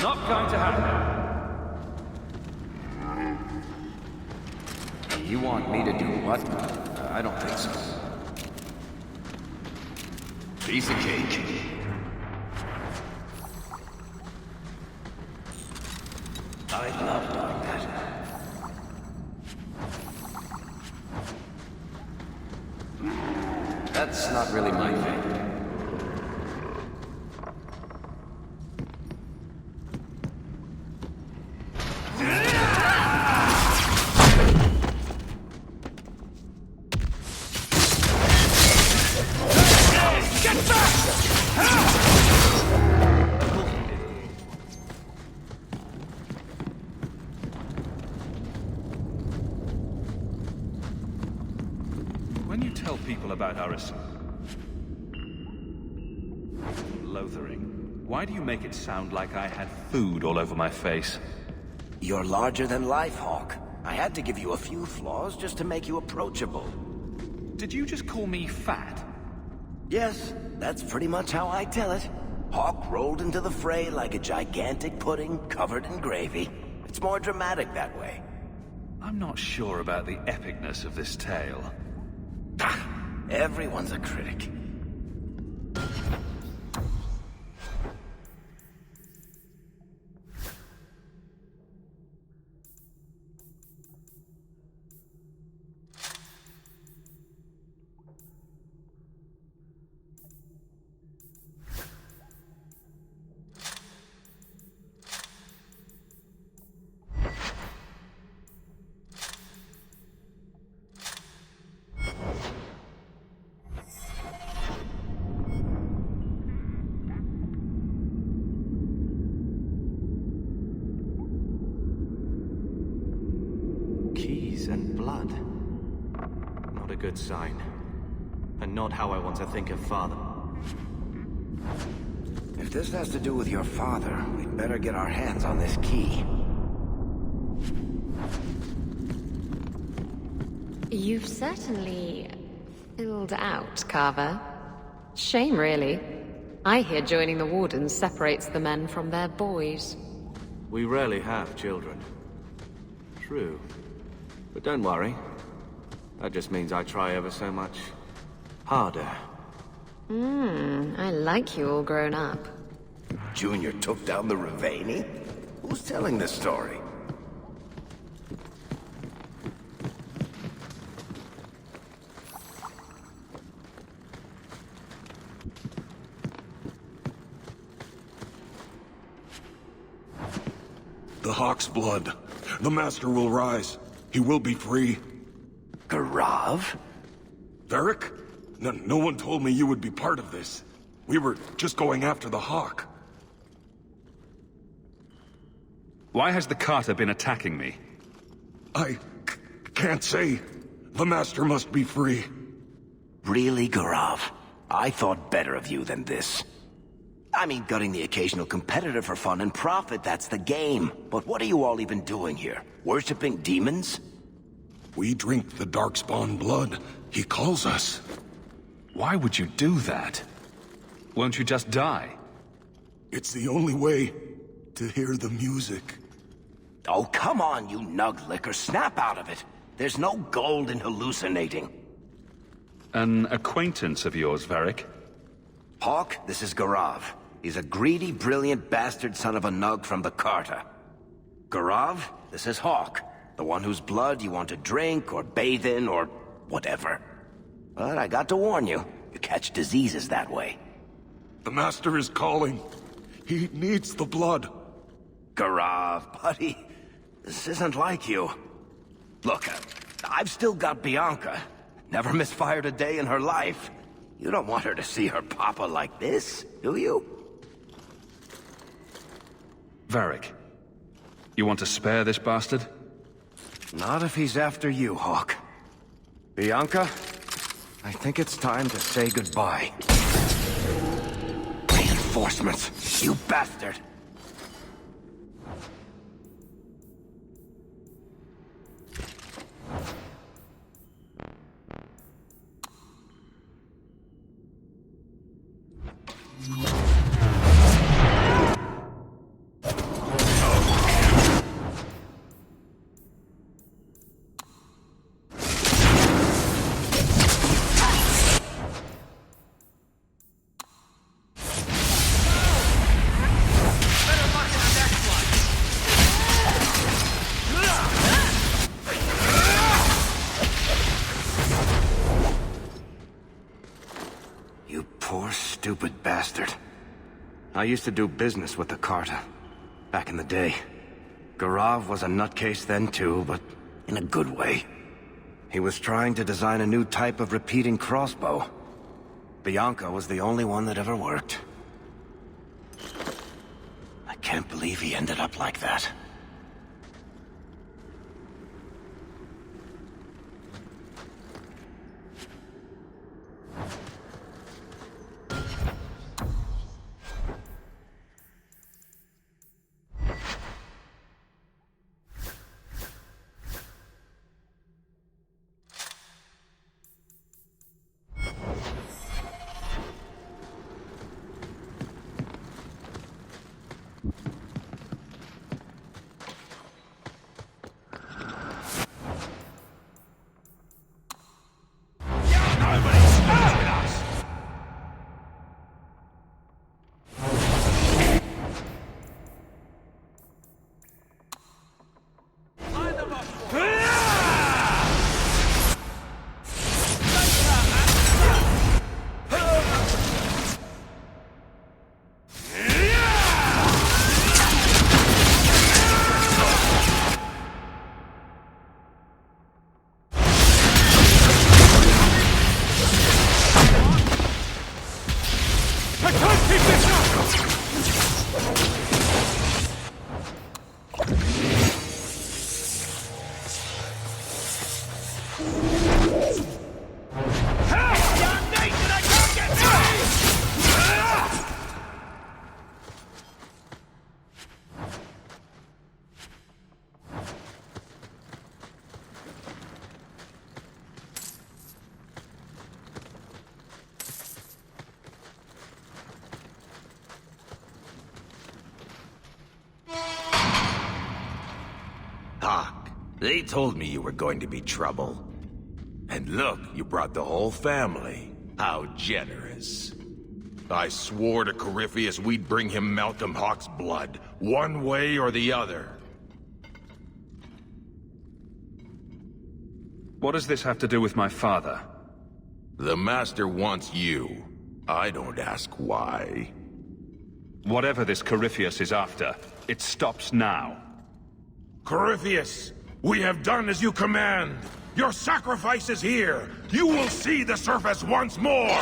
Not going to happen. You want me to do what? I don't think so. Piece of cake. I love doing that. That's not really my thing. When you tell people about our loathering, why do you make it sound like I had food all over my face? You're larger than life, Hawk. I had to give you a few flaws just to make you approachable. Did you just call me fat? Yes, that's pretty much how I tell it. Hawk rolled into the fray like a gigantic pudding covered in gravy. It's more dramatic that way. I'm not sure about the epicness of this tale. Everyone's a critic. And blood. Not a good sign. And not how I want to think of Father. If this has to do with your father, we'd better get our hands on this key. You've certainly filled out, Carver. Shame, really. I hear joining the Wardens separates the men from their boys. We rarely have children. True. But don't worry. That just means I try ever so much harder. I like you all grown up. Junior took down the Ravani? Who's telling this story? The Hawk's blood. The Master will rise. He will be free. Garav? Varric? No one told me you would be part of this. We were just going after the Hawk. Why has the Carter been attacking me? I can't say. The Master must be free. Really, Garav? I thought better of you than this. I mean, gutting the occasional competitor for fun and profit, that's the game. But what are you all even doing here? Worshipping demons? We drink the Darkspawn blood. He calls us. Why would you do that? Won't you just die? It's the only way to hear the music. Oh, come on, you nug licker. Snap out of it. There's no gold in hallucinating. An acquaintance of yours, Varric? Hawk, this is Garav. He's a greedy, brilliant bastard son of a nug from the Carter. Garav, this is Hawk. The one whose blood you want to drink, or bathe in, or whatever. But I got to warn you, you catch diseases that way. The Master is calling. He needs the blood. Garav, buddy, this isn't like you. Look, I've still got Bianca. Never misfired a day in her life. You don't want her to see her papa like this, do you? Varric, you want to spare this bastard? Not if he's after you, Hawk. Bianca, I think it's time to say goodbye. Reinforcements, you bastard! bastard. I used to do business with the Carta, back in the day. Garav was a nutcase then too, but in a good way. He was trying to design a new type of repeating crossbow. Bianca was the only one that ever worked. I can't believe he ended up like that. They told me you were going to be trouble. And look, you brought the whole family. How generous. I swore to Corypheus we'd bring him Malcolm Hawke's blood, one way or the other. What does this have to do with my father? The Master wants you. I don't ask why. Whatever this Corypheus is after, it stops now. Corypheus! We have done as you command! Your sacrifice is here! You will see the surface once more!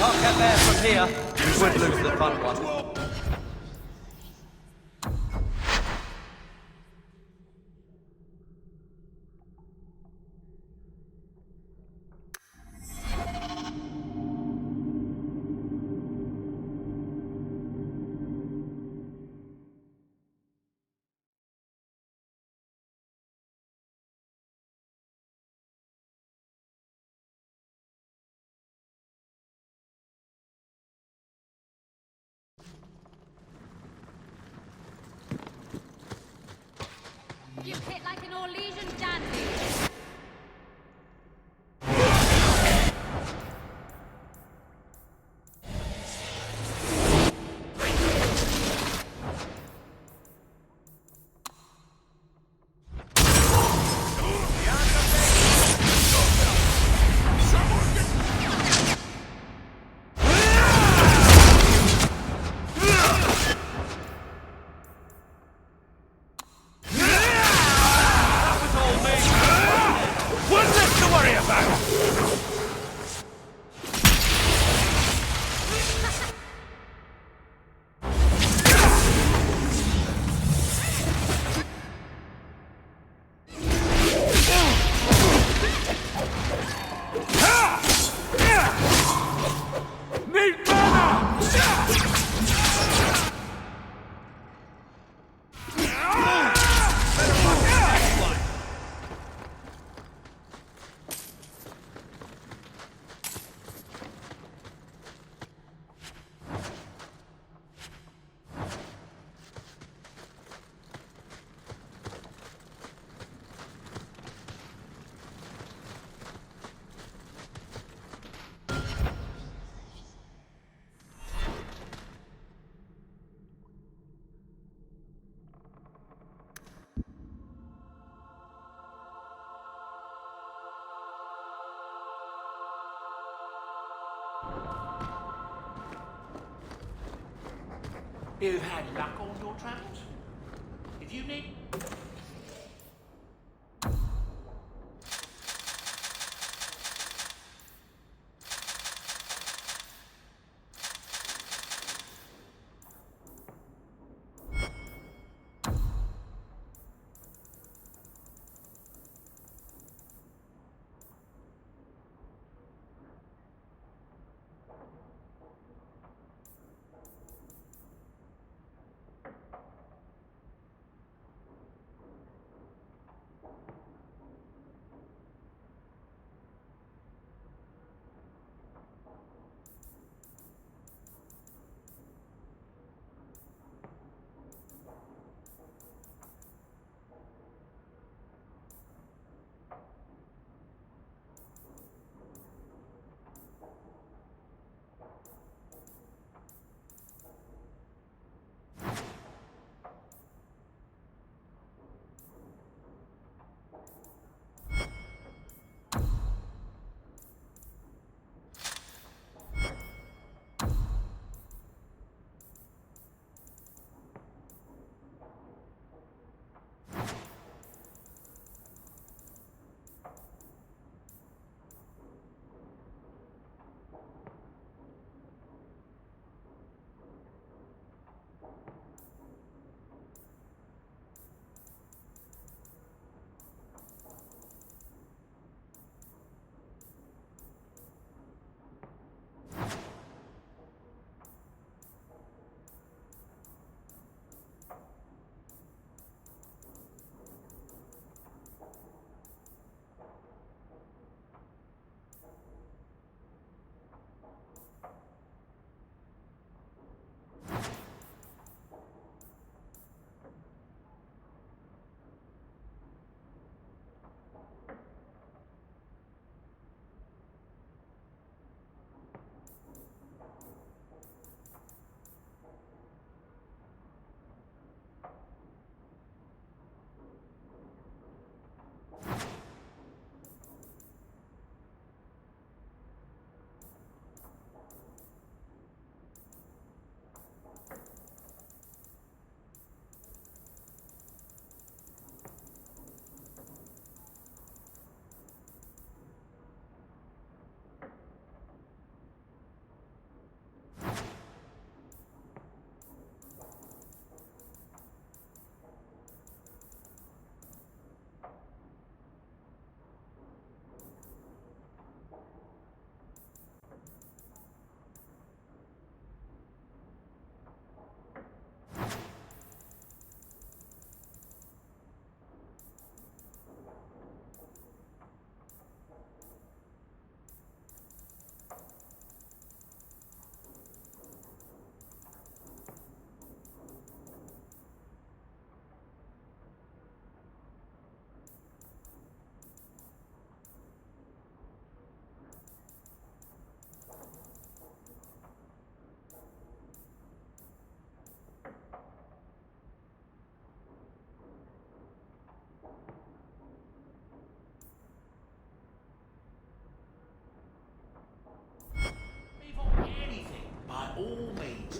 Can't get there from here. We would lose the fun one. You've had luck on your travels? If you need... all means.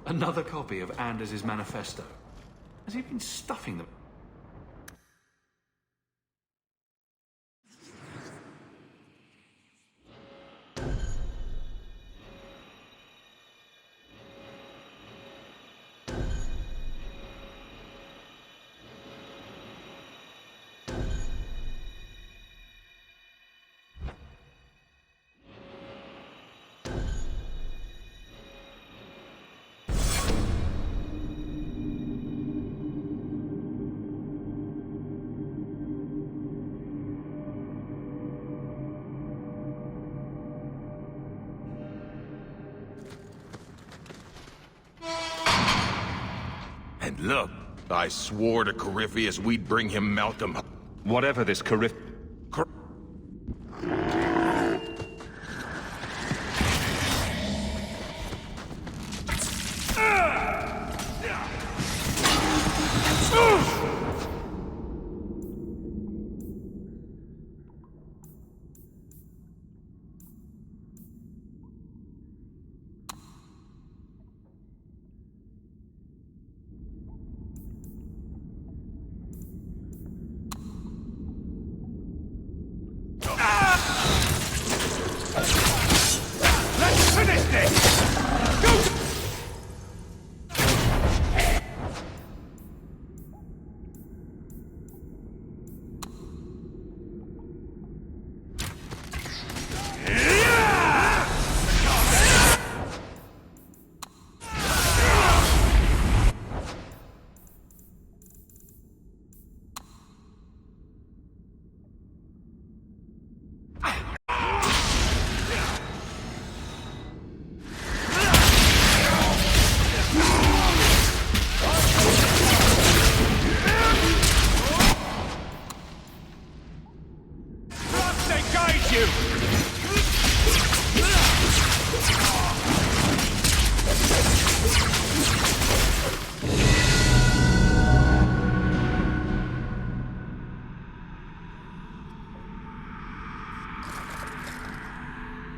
Another copy of Anders' manifesto. Has he been stuffing them? And look, I swore to Corypheus we'd bring him Malcolm. Whatever this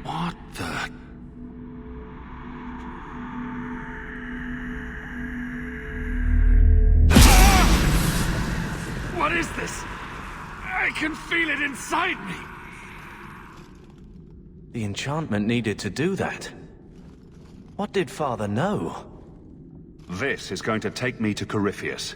What the... What is this? I can feel it inside me! The enchantment needed to do that. What did Father know? This is going to take me to Corypheus.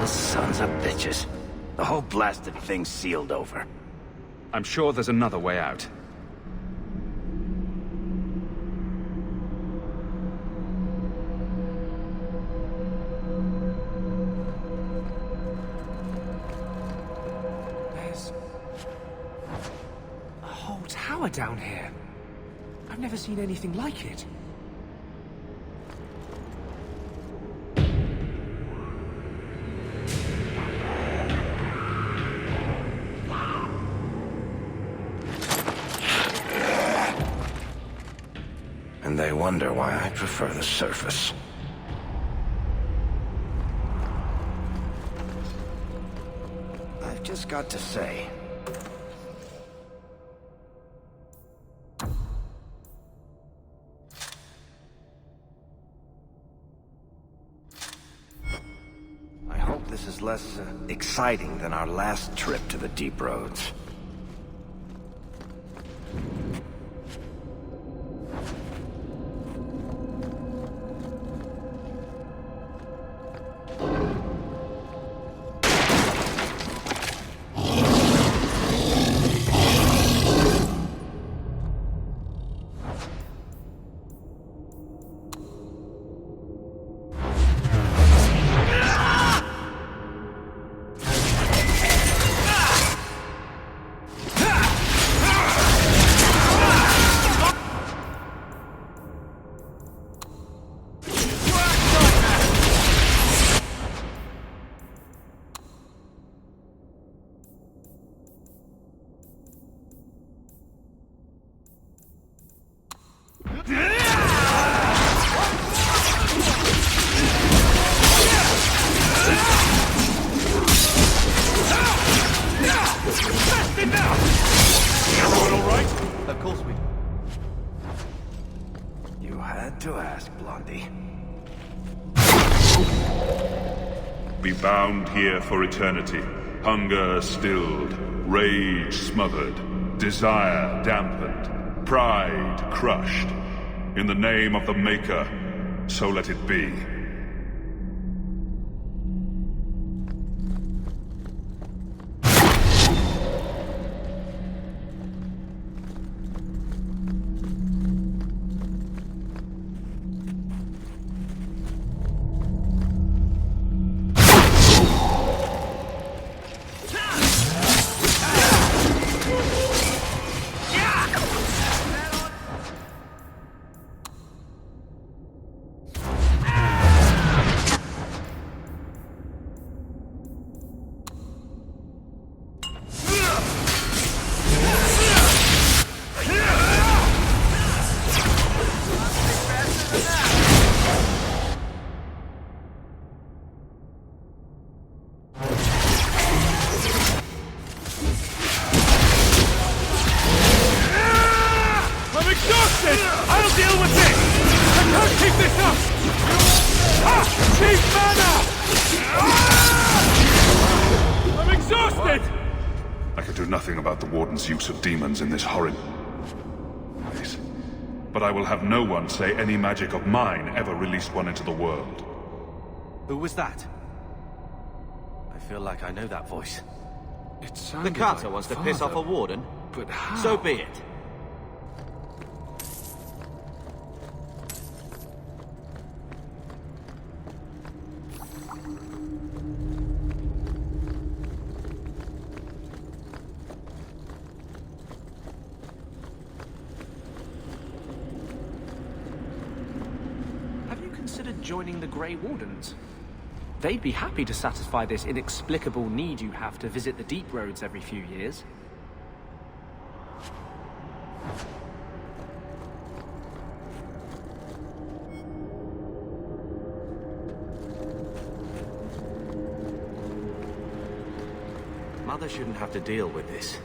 Sons of bitches. The whole blasted thing's sealed over. I'm sure there's another way out. There's a whole tower down here. I've never seen anything like it. And they wonder why I prefer the surface. I've just got to say... I hope this is less exciting than our last trip to the Deep Roads. to ask, Blondie. Be bound here for eternity. Hunger stilled, rage smothered, desire dampened, pride crushed. In the name of the Maker, so let it be. Use of demons in this horrid place. But I will have no one say any magic of mine ever released one into the world. Who was that? I feel like I know that voice. It sounded The Carter like wants to Father. piss off a warden? But how? So be it. Joining the Grey Wardens. They'd be happy to satisfy this inexplicable need you have to visit the Deep Roads every few years. Mother shouldn't have to deal with this.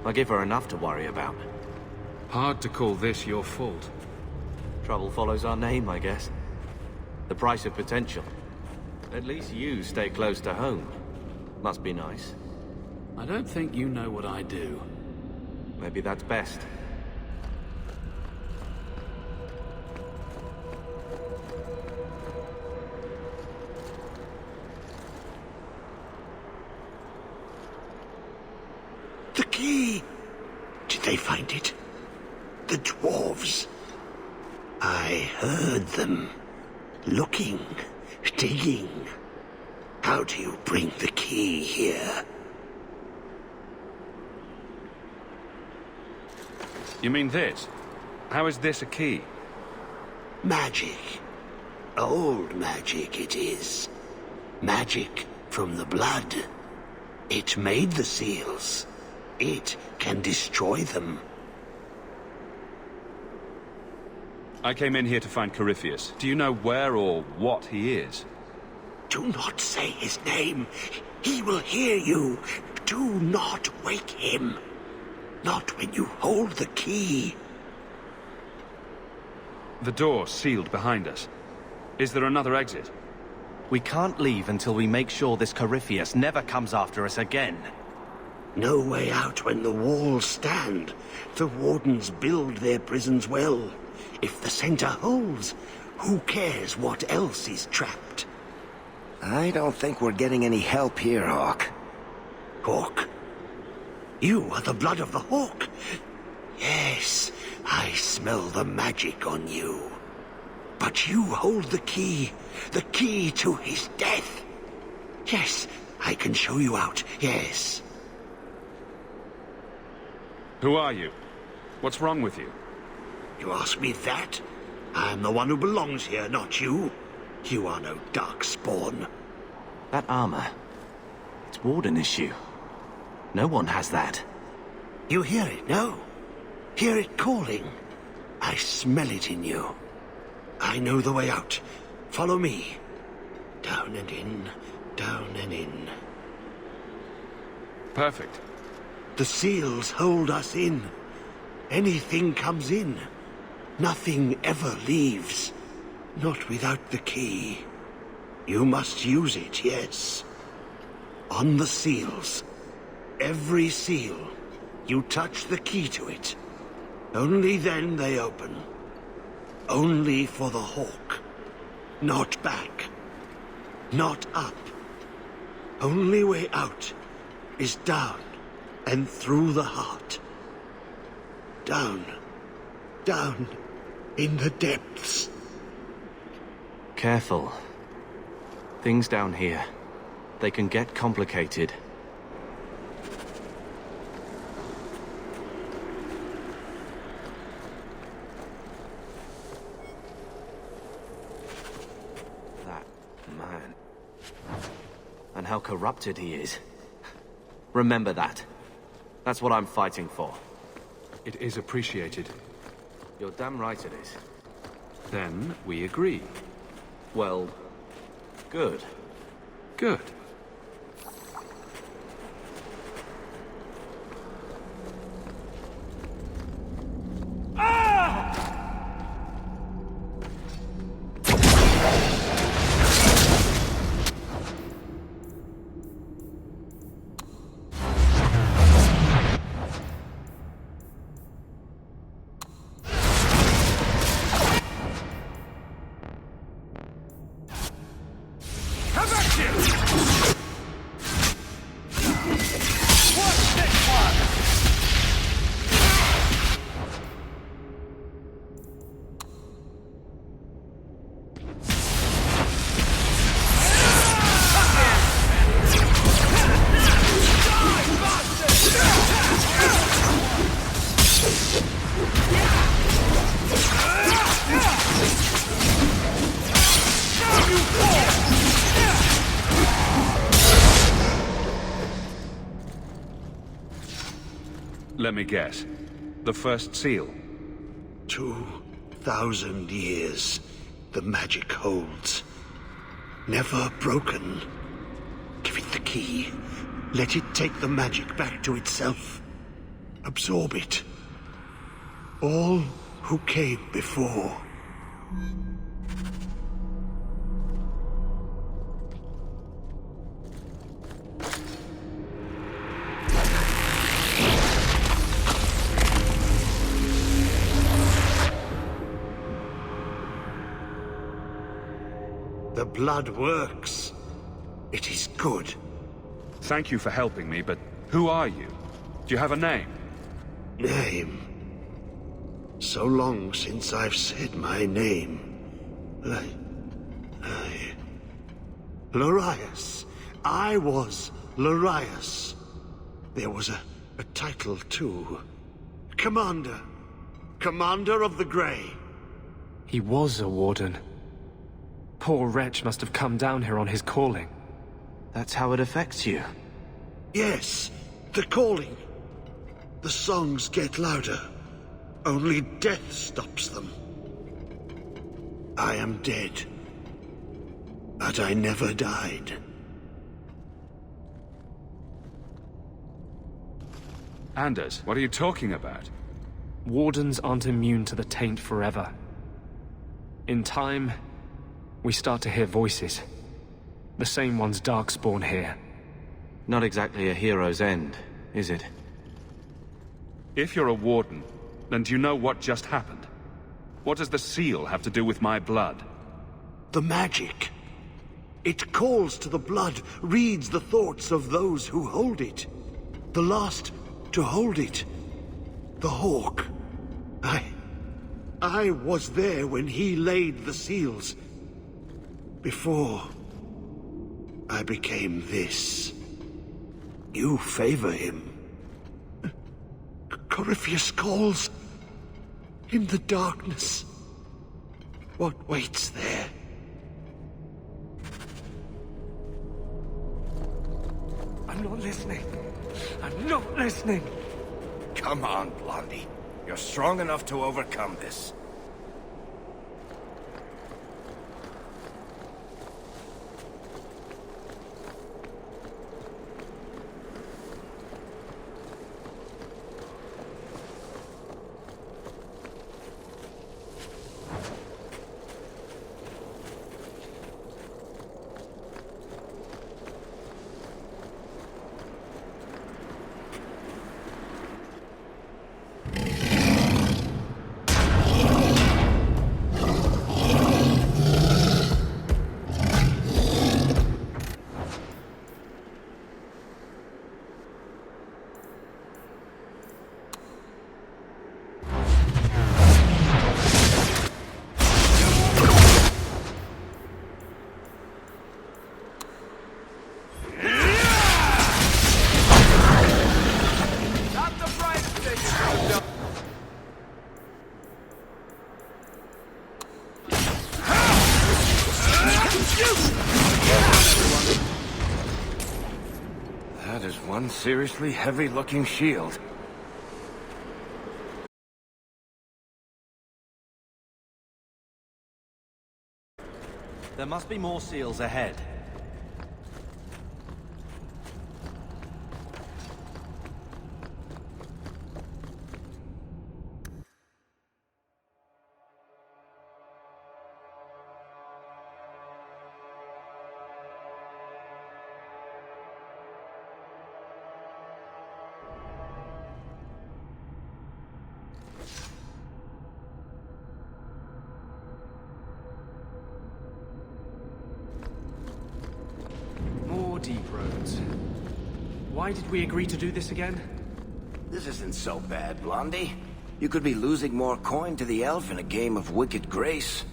I give her enough to worry about. Hard to call this your fault. Trouble follows our name, I guess. The price of potential. At least you stay close to home. Must be nice. I don't think you know what I do. Maybe that's best. The key! Did they find it? The dwarves. I heard them. Looking, digging. How do you bring the key here? You mean this? How is this a key? Magic. Old magic it is. Magic from the blood. It made the seals. It can destroy them. I came in here to find Corypheus. Do you know where or what he is? Do not say his name. He will hear you. Do not wake him. Not when you hold the key. The door sealed behind us. Is there another exit? We can't leave until we make sure this Corypheus never comes after us again. No way out when the walls stand. The wardens build their prisons well. If the center holds, who cares what else is trapped? I don't think we're getting any help here, Hawk. Hawk? You are the blood of the Hawk. Yes, I smell the magic on you. But you hold the key to his death. Yes, I can show you out, yes. Who are you? What's wrong with you? You ask me that? I'm the one who belongs here, not you. You are no darkspawn. That armor, it's Warden issue. No one has that. You hear it, no? Hear it calling. I smell it in you. I know the way out. Follow me. Down and in, down and in. Perfect. The seals hold us in. Anything comes in. Nothing ever leaves. Not without the key. You must use it, yes. On the seals. Every seal. You touch the key to it. Only then they open. Only for the Hawk. Not back. Not up. Only way out is down and through the heart. Down. Down in the depths. Careful. Things down here. They can get complicated. That man. And how corrupted he is. Remember that. That's what I'm fighting for. It is appreciated. You're damn right it is. Then we agree. Well, good. Good. Let me guess. The first seal? 2,000 years the magic holds. Never broken. Give it the key. Let it take the magic back to itself. Absorb it. All who came before. The blood works. It is good. Thank you for helping me, but who are you? Do you have a name? Name? So long since I've said my name. Larius. I was Larius. There was a title, too. Commander. Commander of the Grey. He was a warden. Poor wretch must have come down here on his calling. That's how it affects you? Yes, the calling. The songs get louder. Only death stops them. I am dead. But I never died. Anders, what are you talking about? Wardens aren't immune to the taint forever. In time, we start to hear voices. The same ones Darkspawn hear. Not exactly a hero's end, is it? If you're a warden, then do you know what just happened? What does the seal have to do with my blood? The magic. It calls to the blood, reads the thoughts of those who hold it. The last to hold it. The Hawk. I was there when he laid the seals. Before I became this. You favor him. Corypheus calls. In the darkness. What waits there? I'm not listening. I'm not listening. Come on, Blondie. You're strong enough to overcome this. That is one seriously heavy-looking shield. There must be more seals ahead. Deep roads. Why did we agree to do this again? This isn't so bad, Blondie. You could be losing more coin to the elf in a game of Wicked Grace.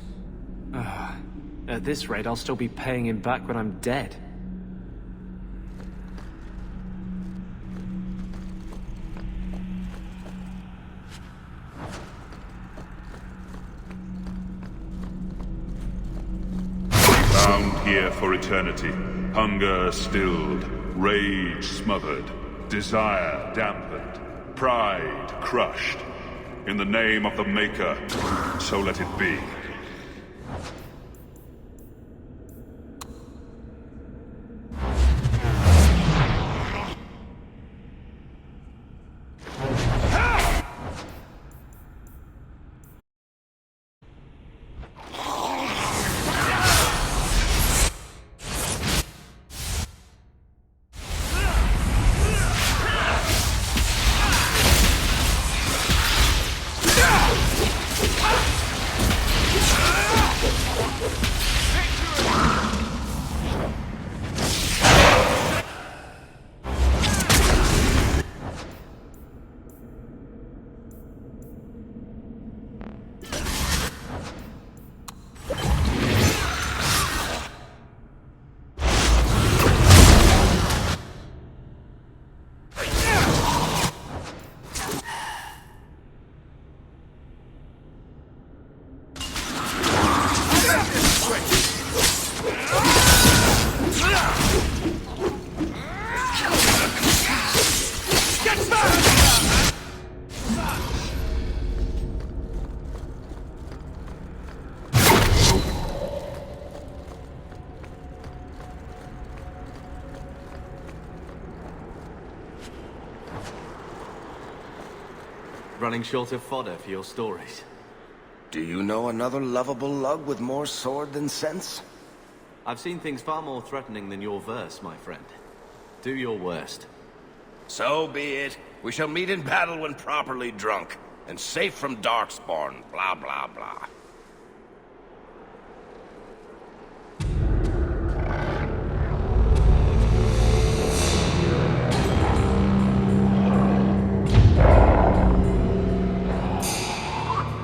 At this rate, I'll still be paying him back when I'm dead. Bound here for eternity. Hunger stilled, rage smothered, desire dampened, pride crushed. In the name of the Maker, so let it be. Running short of fodder for your stories. Do you know another lovable lug with more sword than sense? I've seen things far more threatening than your verse, my friend. Do your worst. So be it. We shall meet in battle when properly drunk, and safe from Darkspawn, blah blah blah.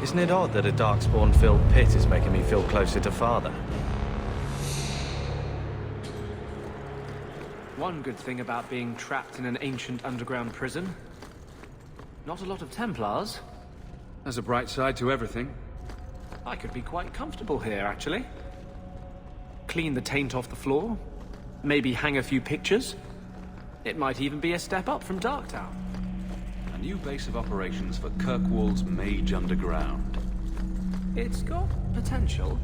Isn't it odd that a Darkspawn-filled pit is making me feel closer to Father? One good thing about being trapped in an ancient underground prison. Not a lot of Templars. There's a bright side to everything. I could be quite comfortable here, actually. Clean the taint off the floor. Maybe hang a few pictures. It might even be a step up from Darktown. A new base of operations for Kirkwall's Mage Underground. It's got potential.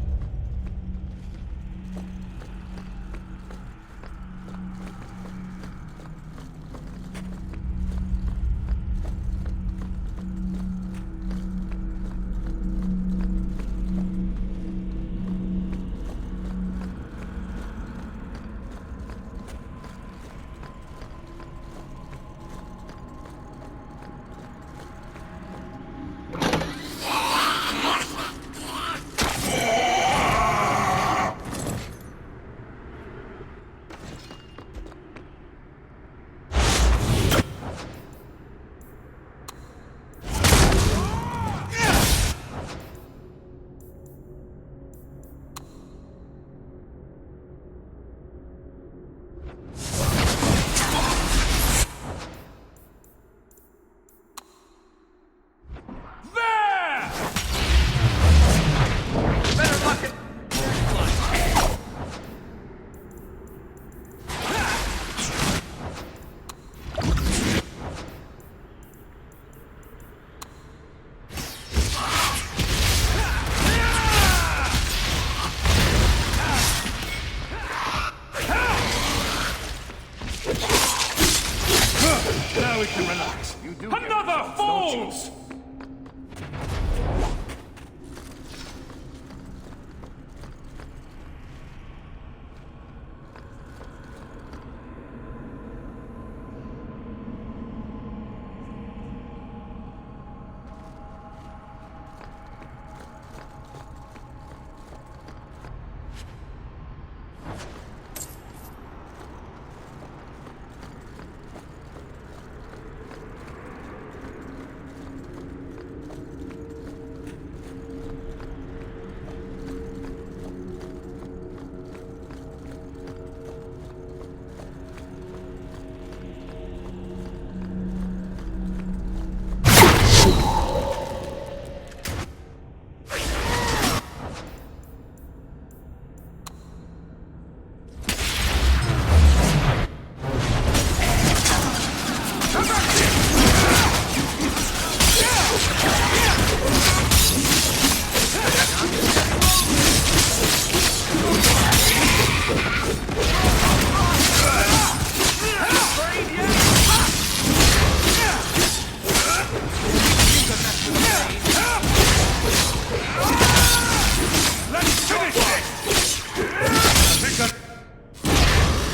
Now we can relax. Another falls!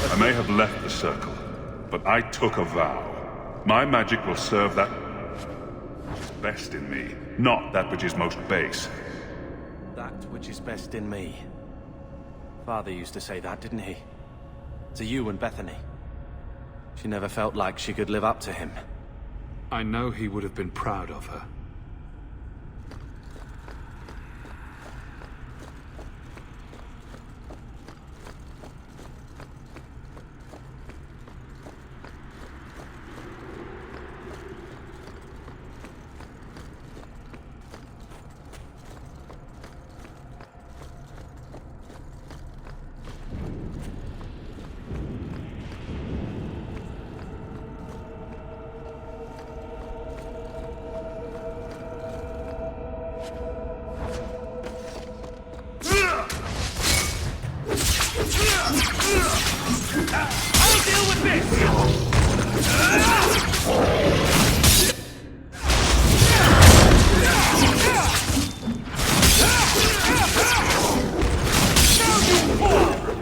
I may have left the circle, but I took a vow. My magic will serve that which is best in me, not that which is most base. That which is best in me. Father used to say that, didn't he? To you and Bethany. She never felt like she could live up to him. I know he would have been proud of her. I'll deal with this!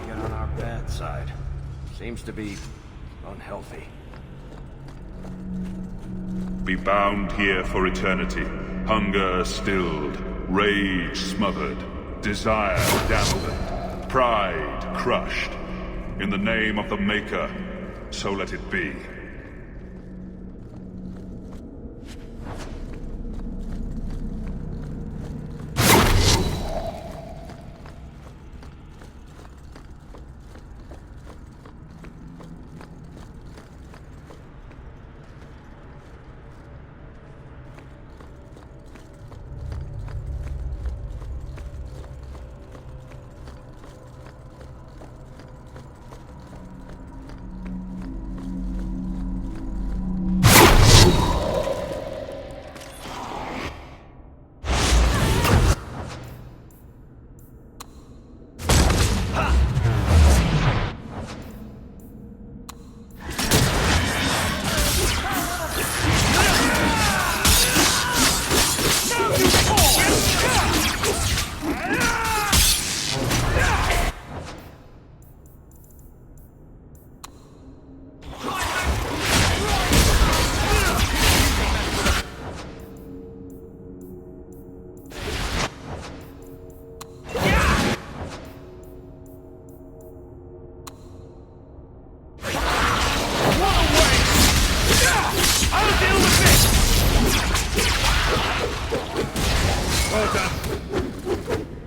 Get on our bad side. Seems to be unhealthy. Be bound here for eternity. Hunger stilled, rage smothered, desire dampened, pride crushed. In the name of the Maker, so let it be.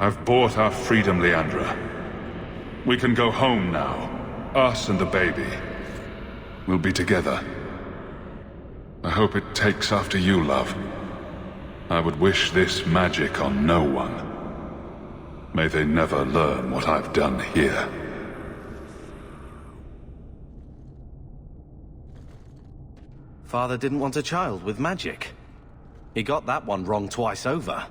I've bought our freedom, Leandra. We can go home now. Us and the baby. We'll be together. I hope it takes after you, love. I would wish this magic on no one. May they never learn what I've done here. Father didn't want a child with magic. He got that one wrong twice over.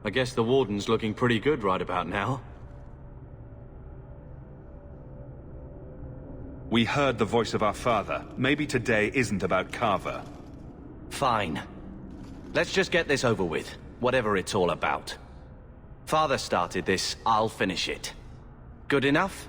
I guess the Warden's looking pretty good right about now. We heard the voice of our father. Maybe today isn't about Carver. Fine. Let's just get this over with, whatever it's all about. Father started this, I'll finish it. Good enough?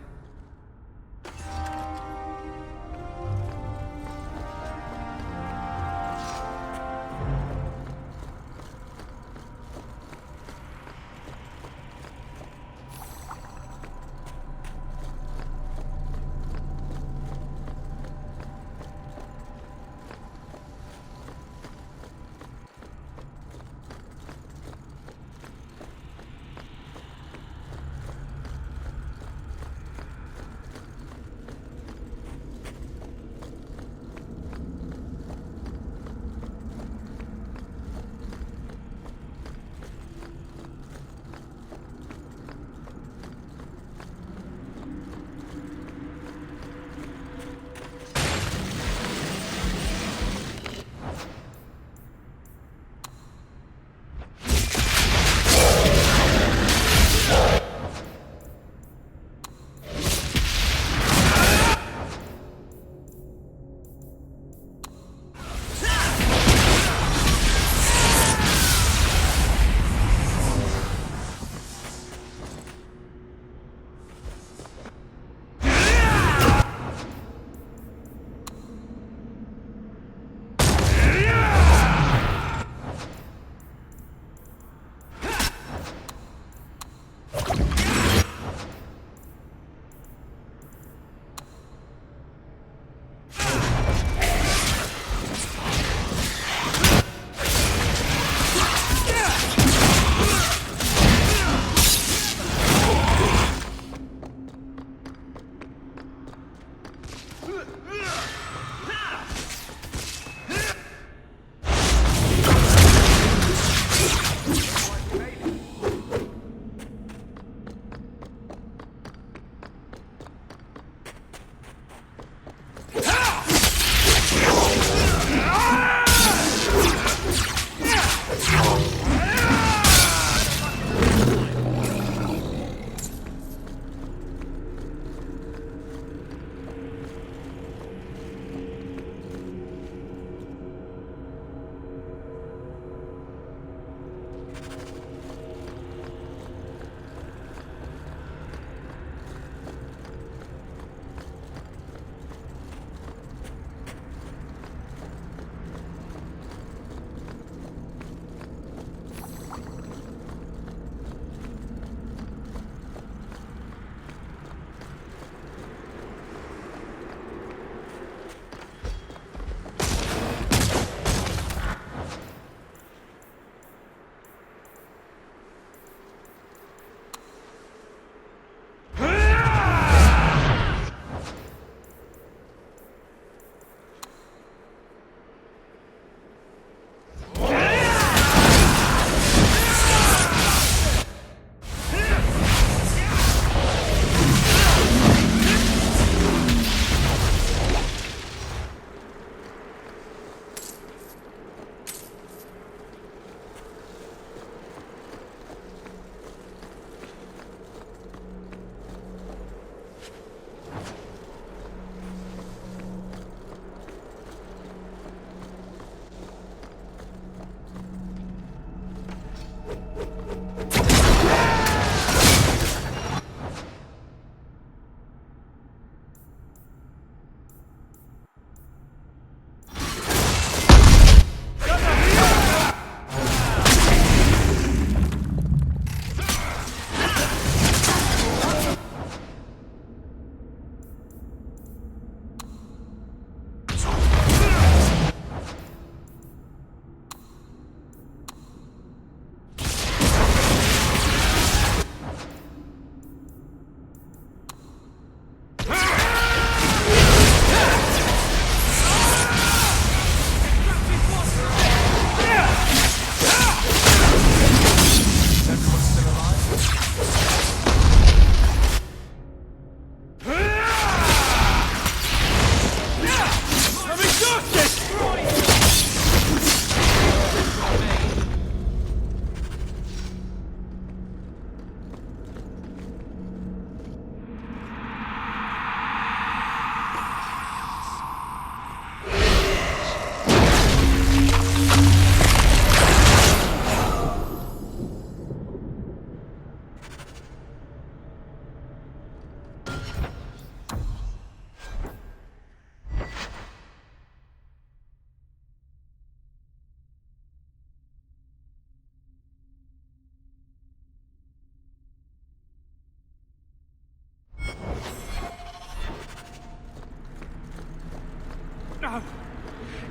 No!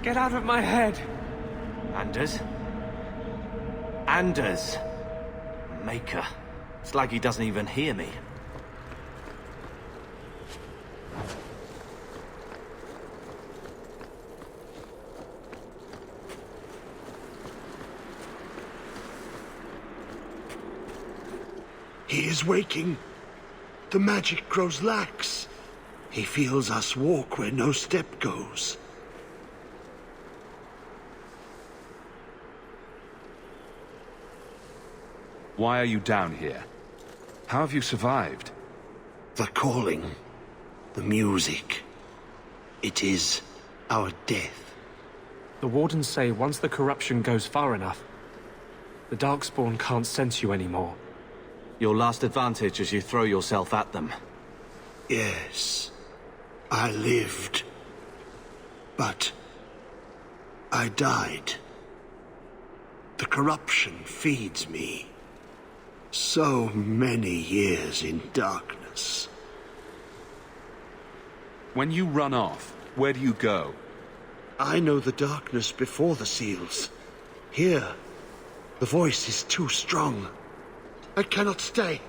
Get out of my head! Anders? Anders! Maker. It's like he doesn't even hear me. He is waking. The magic grows lax. He feels us walk where no step goes. Why are you down here? How have you survived? The calling. The music. It is our death. The Wardens say once the corruption goes far enough, the Darkspawn can't sense you anymore. Your last advantage is you throw yourself at them. Yes. I lived. But I died. The corruption feeds me. So many years in darkness. When you run off, where do you go? I know the darkness before the seals. Here, the voice is too strong. I cannot stay.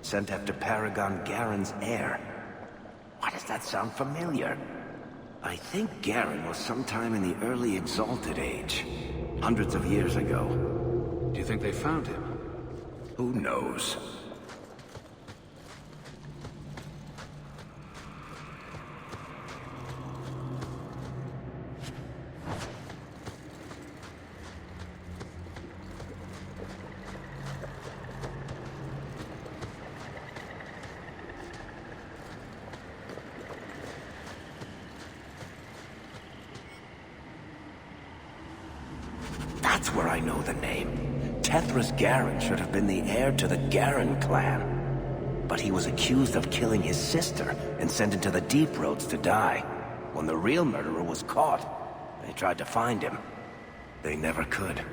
Sent after Paragon Garen's heir. Why does that sound familiar? I think Garen was sometime in the early Exalted Age. Hundreds of years ago. Do you think they found him? Who knows? That's where I know the name. Tethras Garen should have been the heir to the Garen clan. But he was accused of killing his sister and sent into the Deep Roads to die. When the real murderer was caught, they tried to find him. They never could.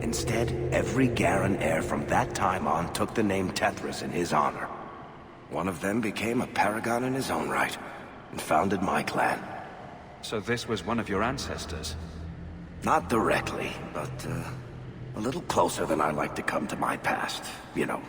Instead, every Garen heir from that time on took the name Tethras in his honor. One of them became a paragon in his own right, and founded my clan. So this was one of your ancestors? Not directly, but a little closer than I like to come to my past, you know.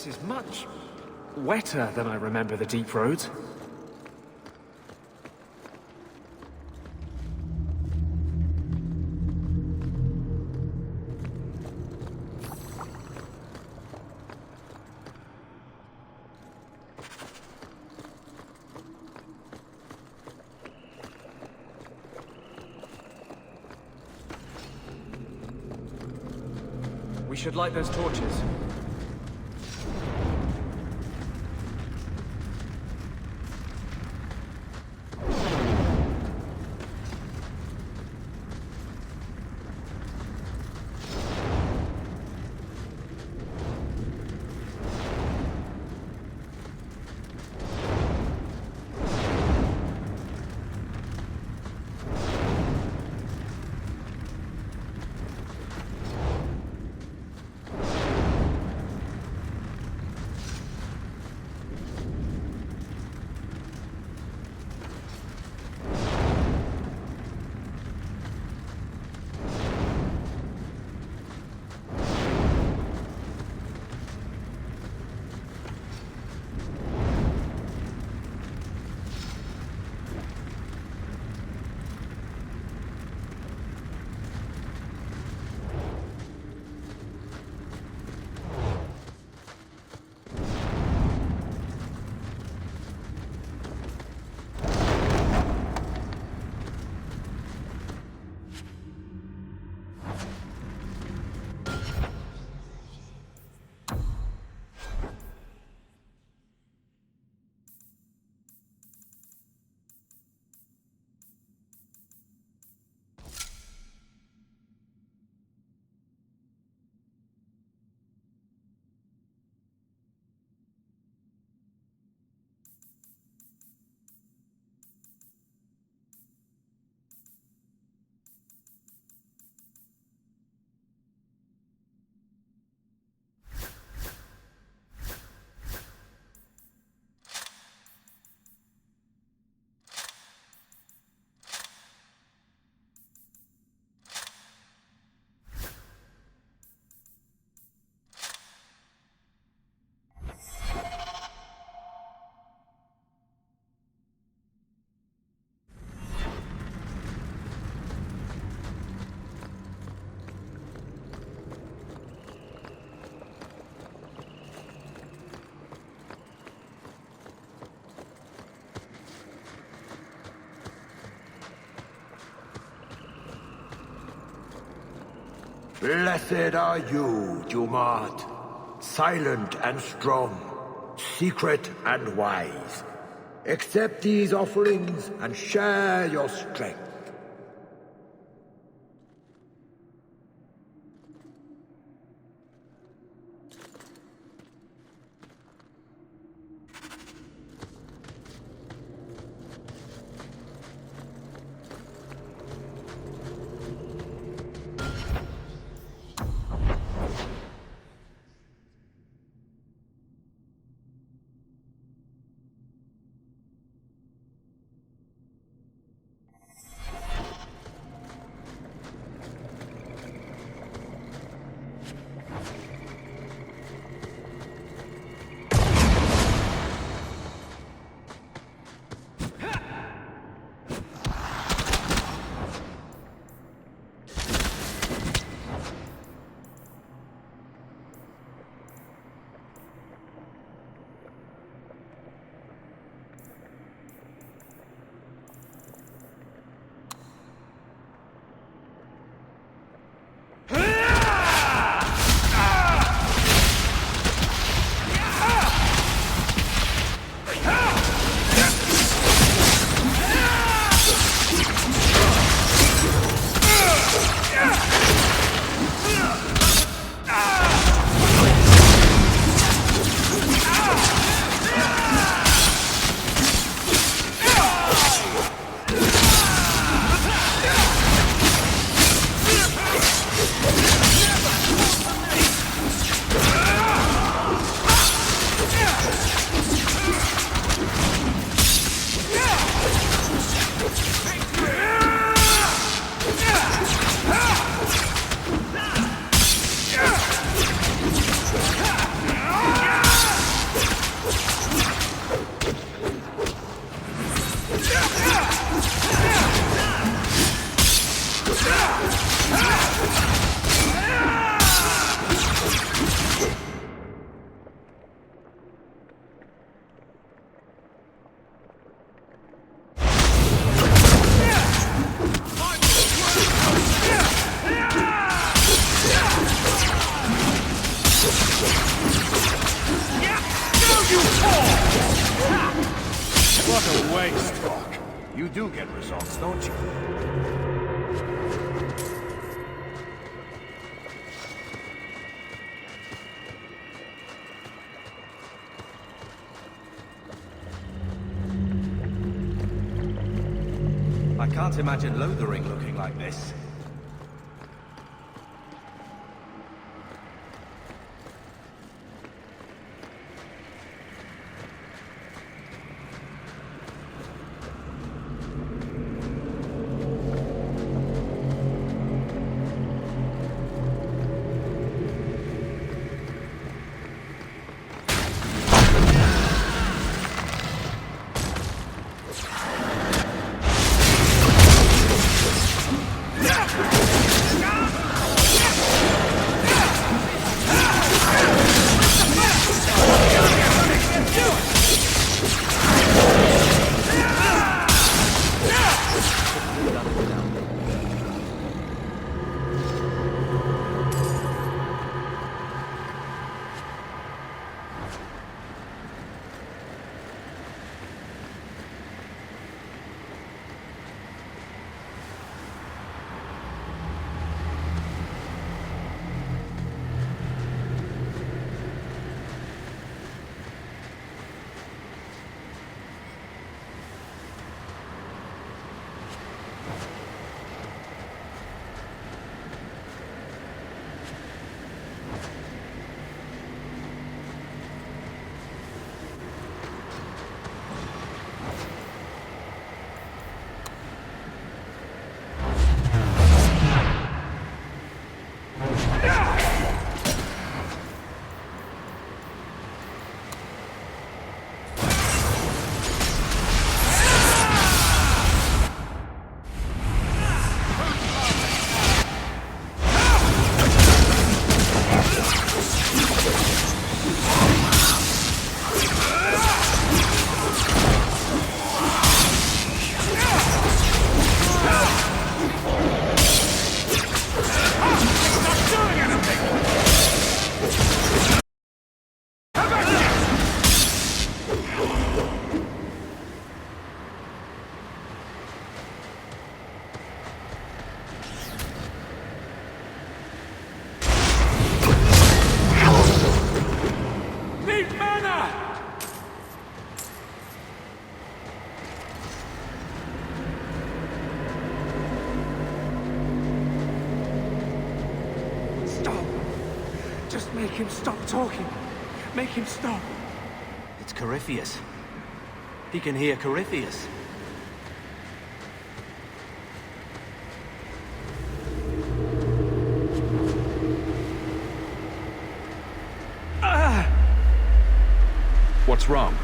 place is much wetter than I remember the deep roads. We should light those torches. Blessed are you, Dumart. Silent and strong, secret and wise. Accept these offerings and share your strength. What a waste, Doc. You do get results, don't you? I can't imagine Lothering looking like this. Make him stop talking. Make him stop. It's Corypheus. He can hear Corypheus. What's wrong?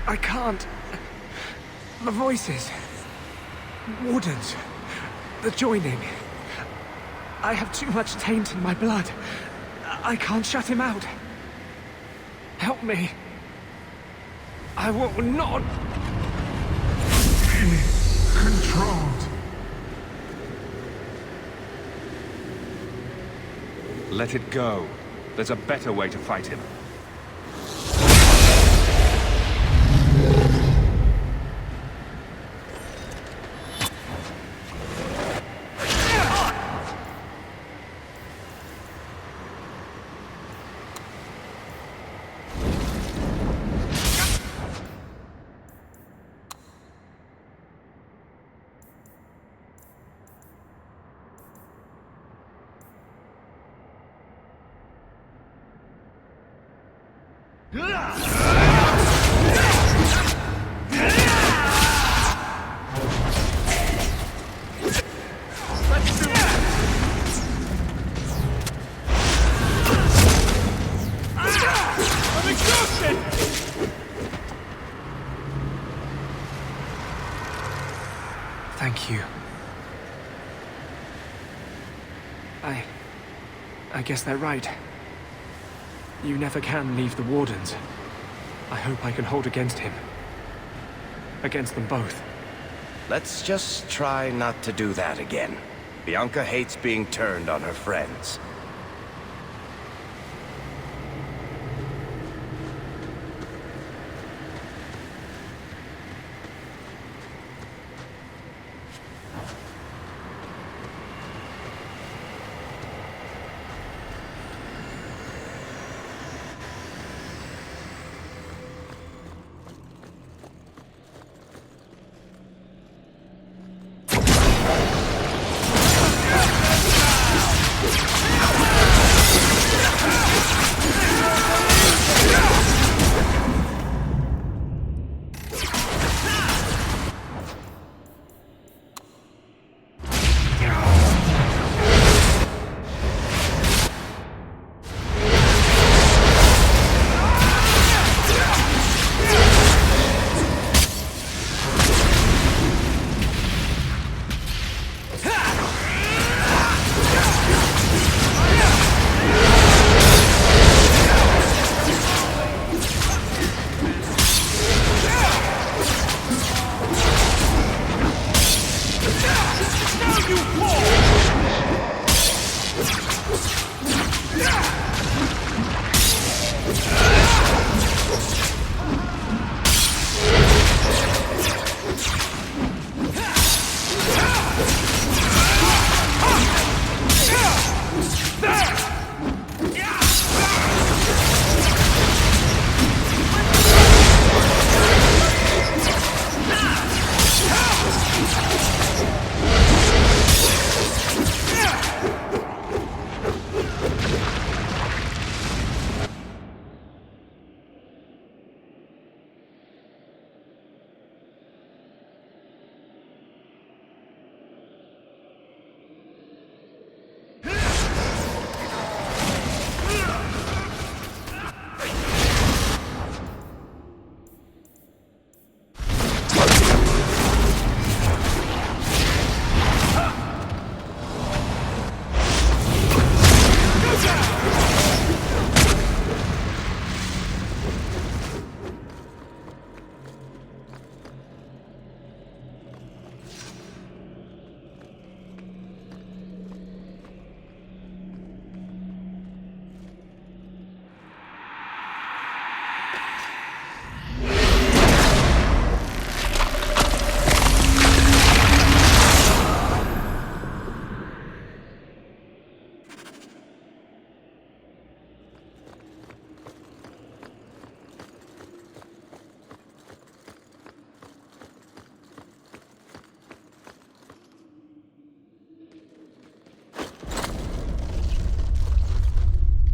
I can't. The voices. Wardens. The joining. I have too much taint in my blood. I can't shut him out. Help me. I will not be controlled. Let it go. There's a better way to fight him. Thank you. I guess they're right. You never can leave the Wardens. I hope I can hold against him. Against them both. Let's just try not to do that again. Bianca hates being turned on her friends.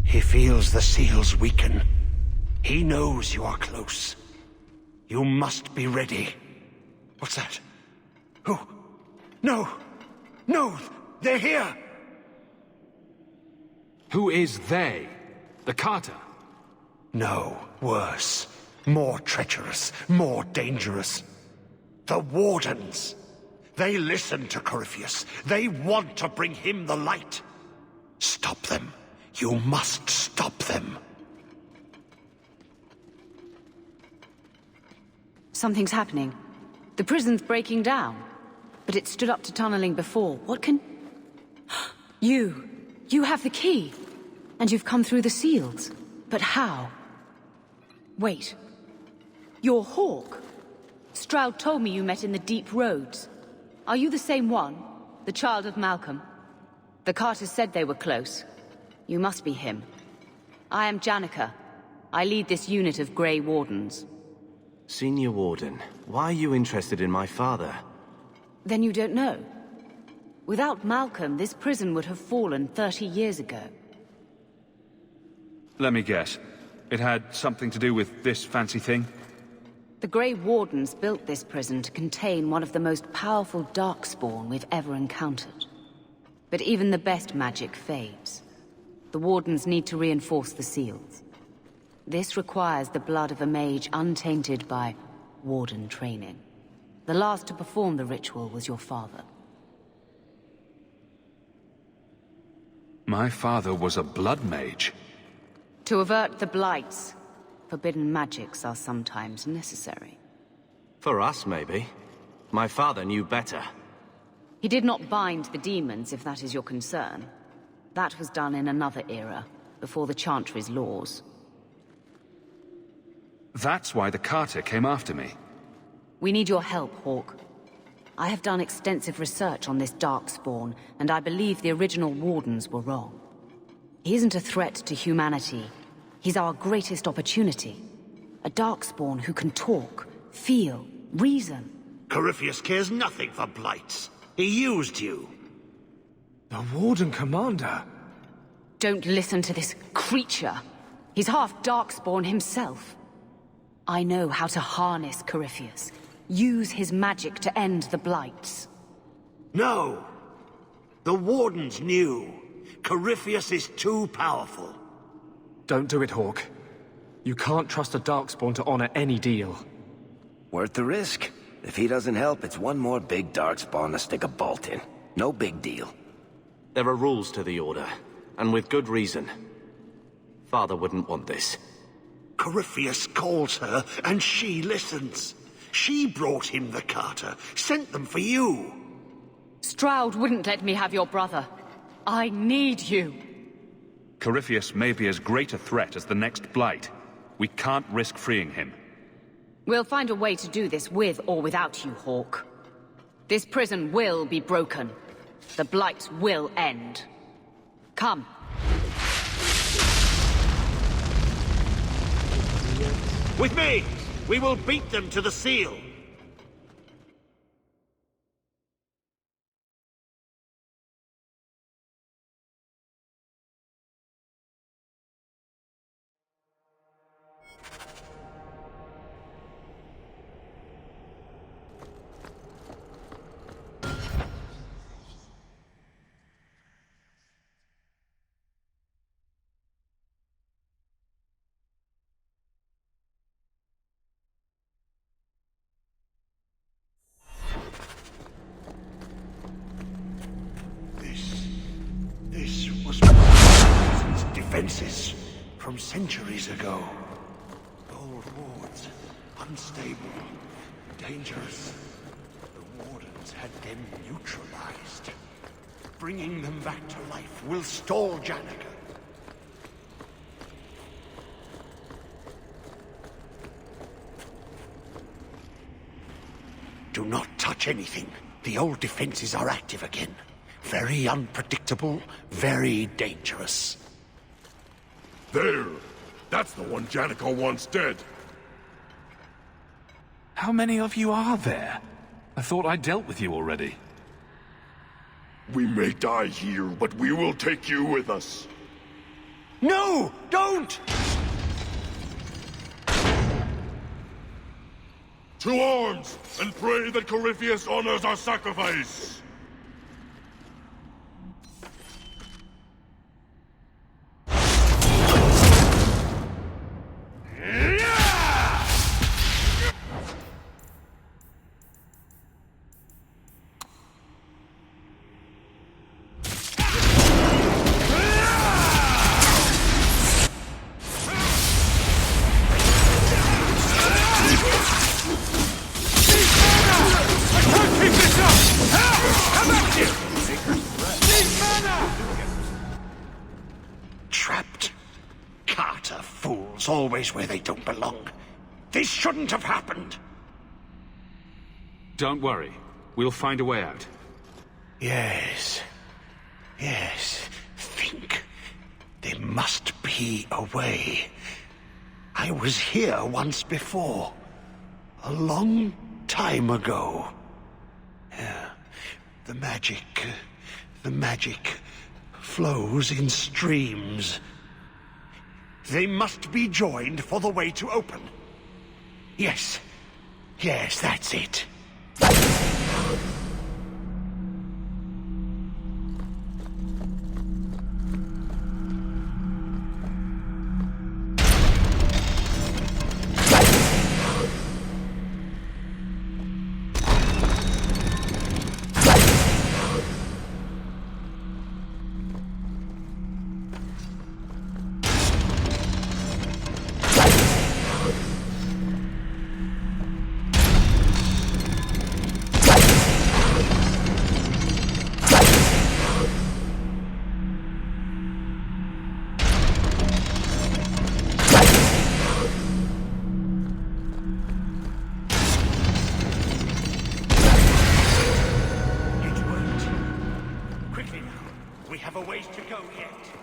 He feels the seals weaken. He knows you are close. You must be ready. What's that? Who? No! No! They're here! Who is they? The Carter? No, worse. More treacherous, more dangerous. The Wardens. They listen to Corypheus. They want to bring him the light. Stop them. You must stop them. Something's happening. The prison's breaking down. But it stood up to tunneling before. What can... You have the key. And you've come through the seals. But how? Wait. You're Hawke. Stroud told me you met in the Deep Roads. Are you the same one? The child of Malcolm? The Carters said they were close. You must be him. I am Janica. I lead this unit of Grey Wardens. Senior Warden, why are you interested in my father? Then you don't know. Without Malcolm, this prison would have fallen 30 years ago. Let me guess. It had something to do with this fancy thing? The Grey Wardens built this prison to contain one of the most powerful Darkspawn we've ever encountered. But even the best magic fades. The Wardens need to reinforce the seals. This requires the blood of a mage untainted by Warden training. The last to perform the ritual was your father. My father was a blood mage. To avert the blights, forbidden magics are sometimes necessary. For us, maybe. My father knew better. He did not bind the demons, if that is your concern. That was done in another era, before the Chantry's laws. That's why the Carter came after me. We need your help, Hawke. I have done extensive research on this Darkspawn, and I believe the original Wardens were wrong. He isn't a threat to humanity. He's our greatest opportunity. A Darkspawn who can talk, feel, reason. Corypheus cares nothing for blights. He used you. The Warden Commander? Don't listen to this creature. He's half Darkspawn himself. I know how to harness Corypheus. Use his magic to end the blights. No! The Wardens knew. Corypheus is too powerful. Don't do it, Hawke. You can't trust a Darkspawn to honor any deal. Worth the risk. If he doesn't help, it's one more big Darkspawn to stick a bolt in. No big deal. There are rules to the Order, and with good reason. Father wouldn't want this. Corypheus calls her, and she listens. She brought him the Carter, sent them for you. Stroud wouldn't let me have your brother. I need you. Corypheus may be as great a threat as the next Blight. We can't risk freeing him. We'll find a way to do this with or without you, Hawke. This prison will be broken. The Blights will end. Come. With me! We will beat them to the seal! This was Warden's defenses from centuries ago. Old wards, unstable, dangerous. The Wardens had them neutralized. Bringing them back to life will stall Janica. Do not touch anything. The old defenses are active again. Very unpredictable, very dangerous. There! That's the one Janica wants dead. How many of you are there? I thought I dealt with you already. We may die here, but we will take you with us. No! Don't! To arms, and pray that Corypheus honors our sacrifice! Trapped. Carter fools, always where they don't belong. This shouldn't have happened. Don't worry. We'll find a way out. Yes. Think. There must be a way. I was here once before. A long time ago. Yeah. The magic flows in streams. They must be joined for the way to open. Yes, that's it. have a ways to go yet.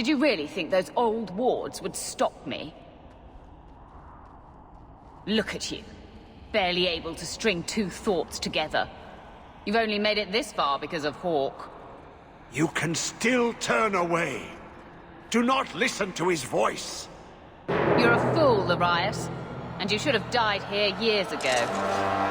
Did you really think those old wards would stop me? Look at you. Barely able to string two thoughts together. You've only made it this far because of Hawke. You can still turn away. Do not listen to his voice. You're a fool, Arias. And you should have died here years ago.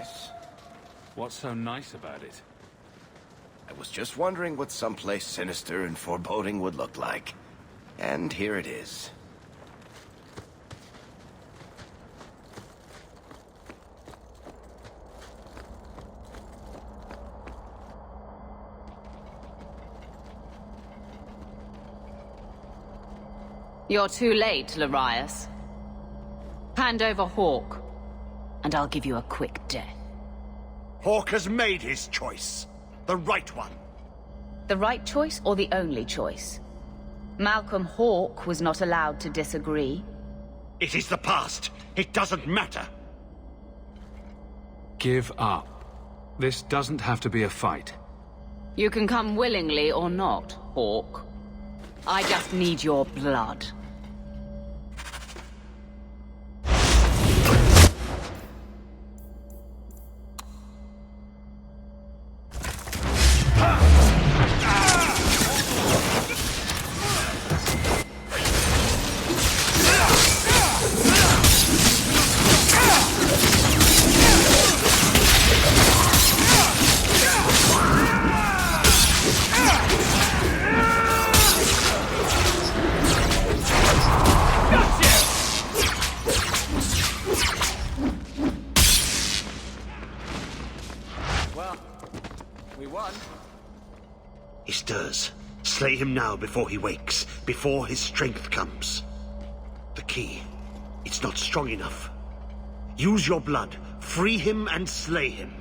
nice. What's so nice about it? I was just wondering what someplace sinister and foreboding would look like. And here it is. You're too late, Larius. Hand over Hawke, and I'll give you a quick death. Hawke has made his choice. The right one. The right choice or the only choice? Malcolm Hawke was not allowed to disagree. It is the past. It doesn't matter. Give up. This doesn't have to be a fight. You can come willingly or not, Hawke. I just need your blood. He stirs. Slay him now before he wakes, before his strength comes. The key. It's not strong enough. Use your blood. Free him and slay him.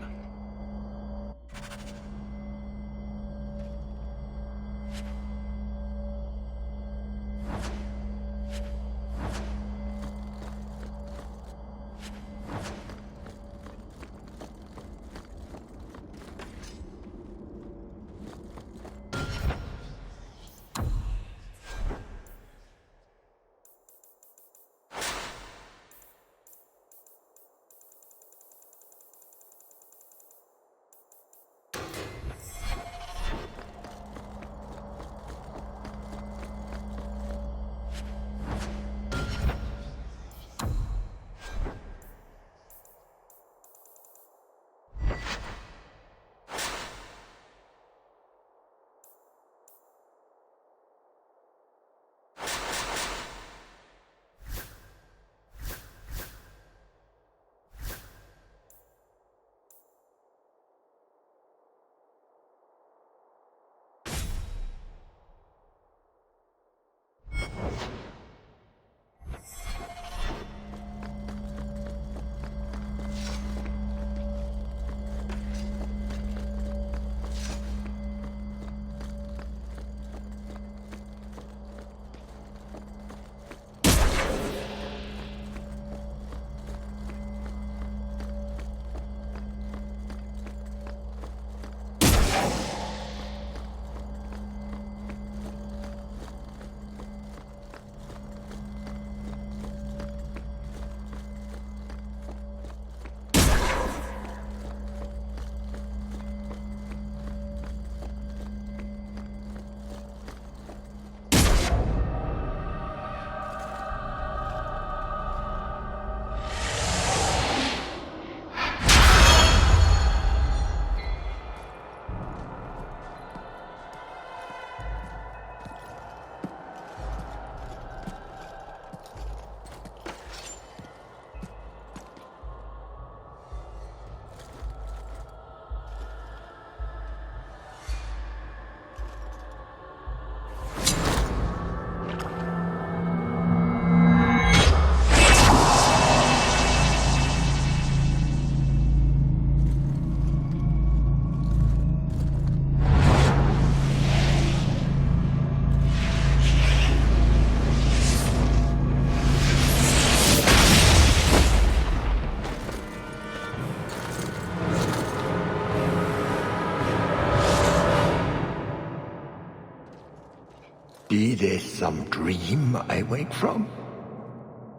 Be this some dream I wake from?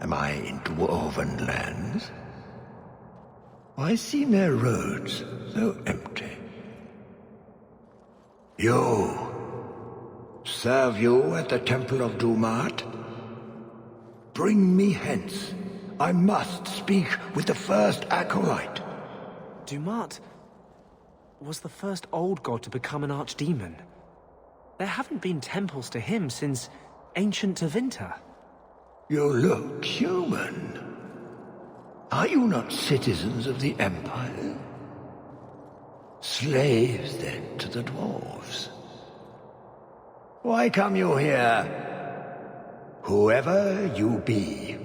Am I in dwarven lands? Why seem their roads so empty? You! Serve you at the Temple of Dumat? Bring me hence. I must speak with the first acolyte. Dumat was the first old god to become an archdemon. There haven't been temples to him since ancient Tevinter. You look human. Are you not citizens of the Empire? Slaves, then, to the dwarves. Why come you here? Whoever you be,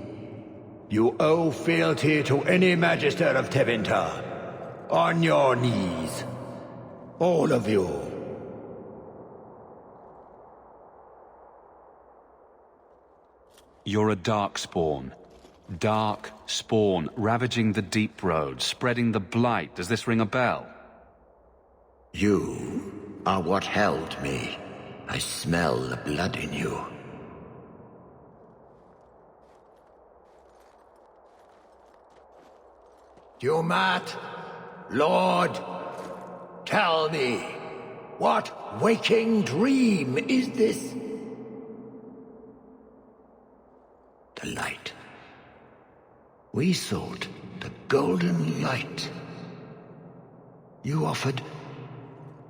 you owe fealty to any Magister of Tevinter. On your knees. All of you. You're a Darkspawn. Darkspawn, ravaging the deep road, spreading the blight. Does this ring a bell? You are what held me. I smell the blood in you. Dumat, Lord, tell me, what waking dream is this? The light. We sought the golden light. You offered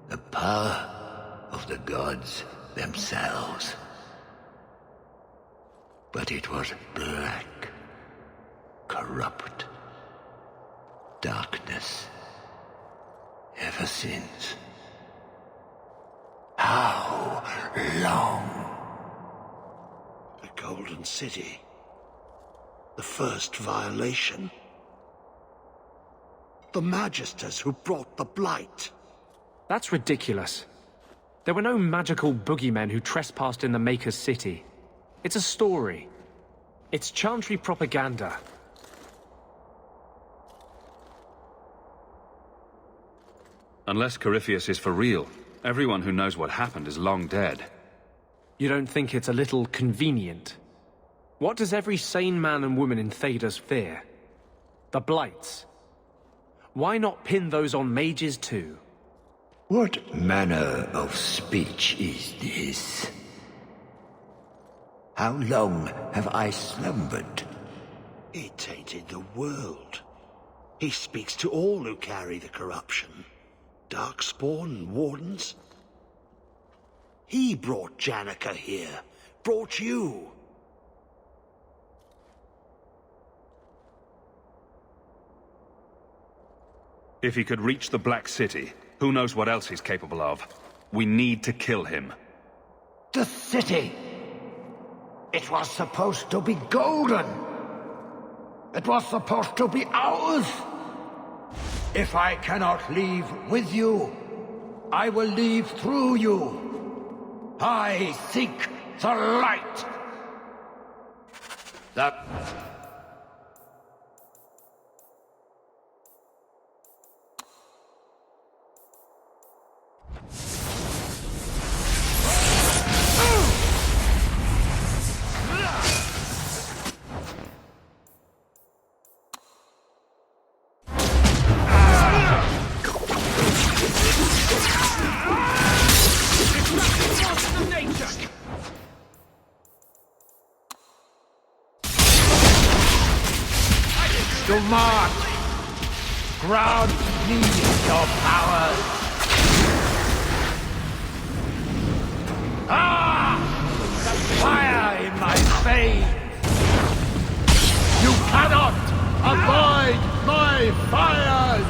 the power of the gods themselves. But it was black, corrupt, darkness, ever since. How long? The Golden City. The first violation. The Magisters who brought the Blight. That's ridiculous. There were no magical boogeymen who trespassed in the Maker's City. It's a story. It's Chantry propaganda. Unless Corypheus is for real, everyone who knows what happened is long dead. You don't think it's a little convenient? What does every sane man and woman in Thedas fear? The Blights. Why not pin those on mages too? What manner of speech is this? How long have I slumbered? He tainted the world. He speaks to all who carry the corruption. Darkspawn and Wardens. He brought Janica here. Brought you. If he could reach the Black City, who knows what else he's capable of? We need to kill him. The city! It was supposed to be golden! It was supposed to be ours! If I cannot leave with you, I will leave through you. I seek the light! Dumat! Ground me your powers! Ah! The fire in my veins! You cannot avoid my fires!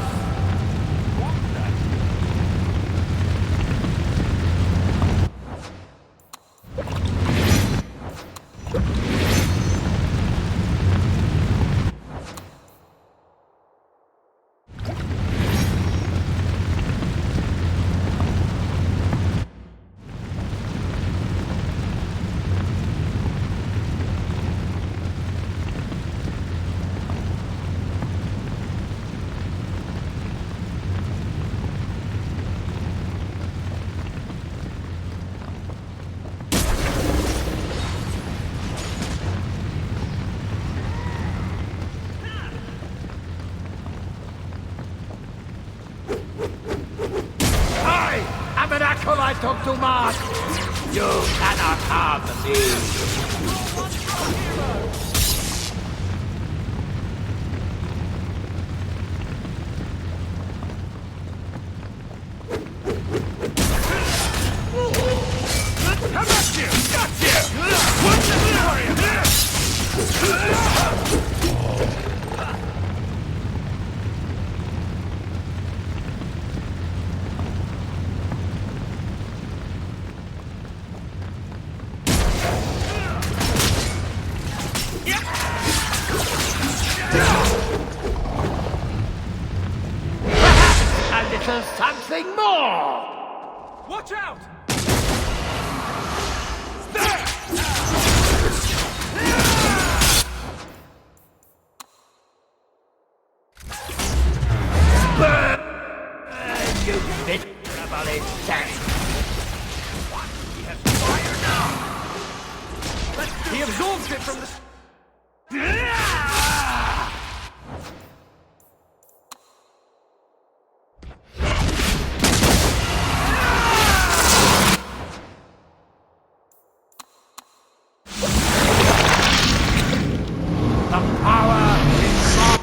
Acolyte of Dumat! You cannot harm me! deserve something more! Watch out! Burn, you miserable insect! He has fire now! He absorbs it from the... The power is gone!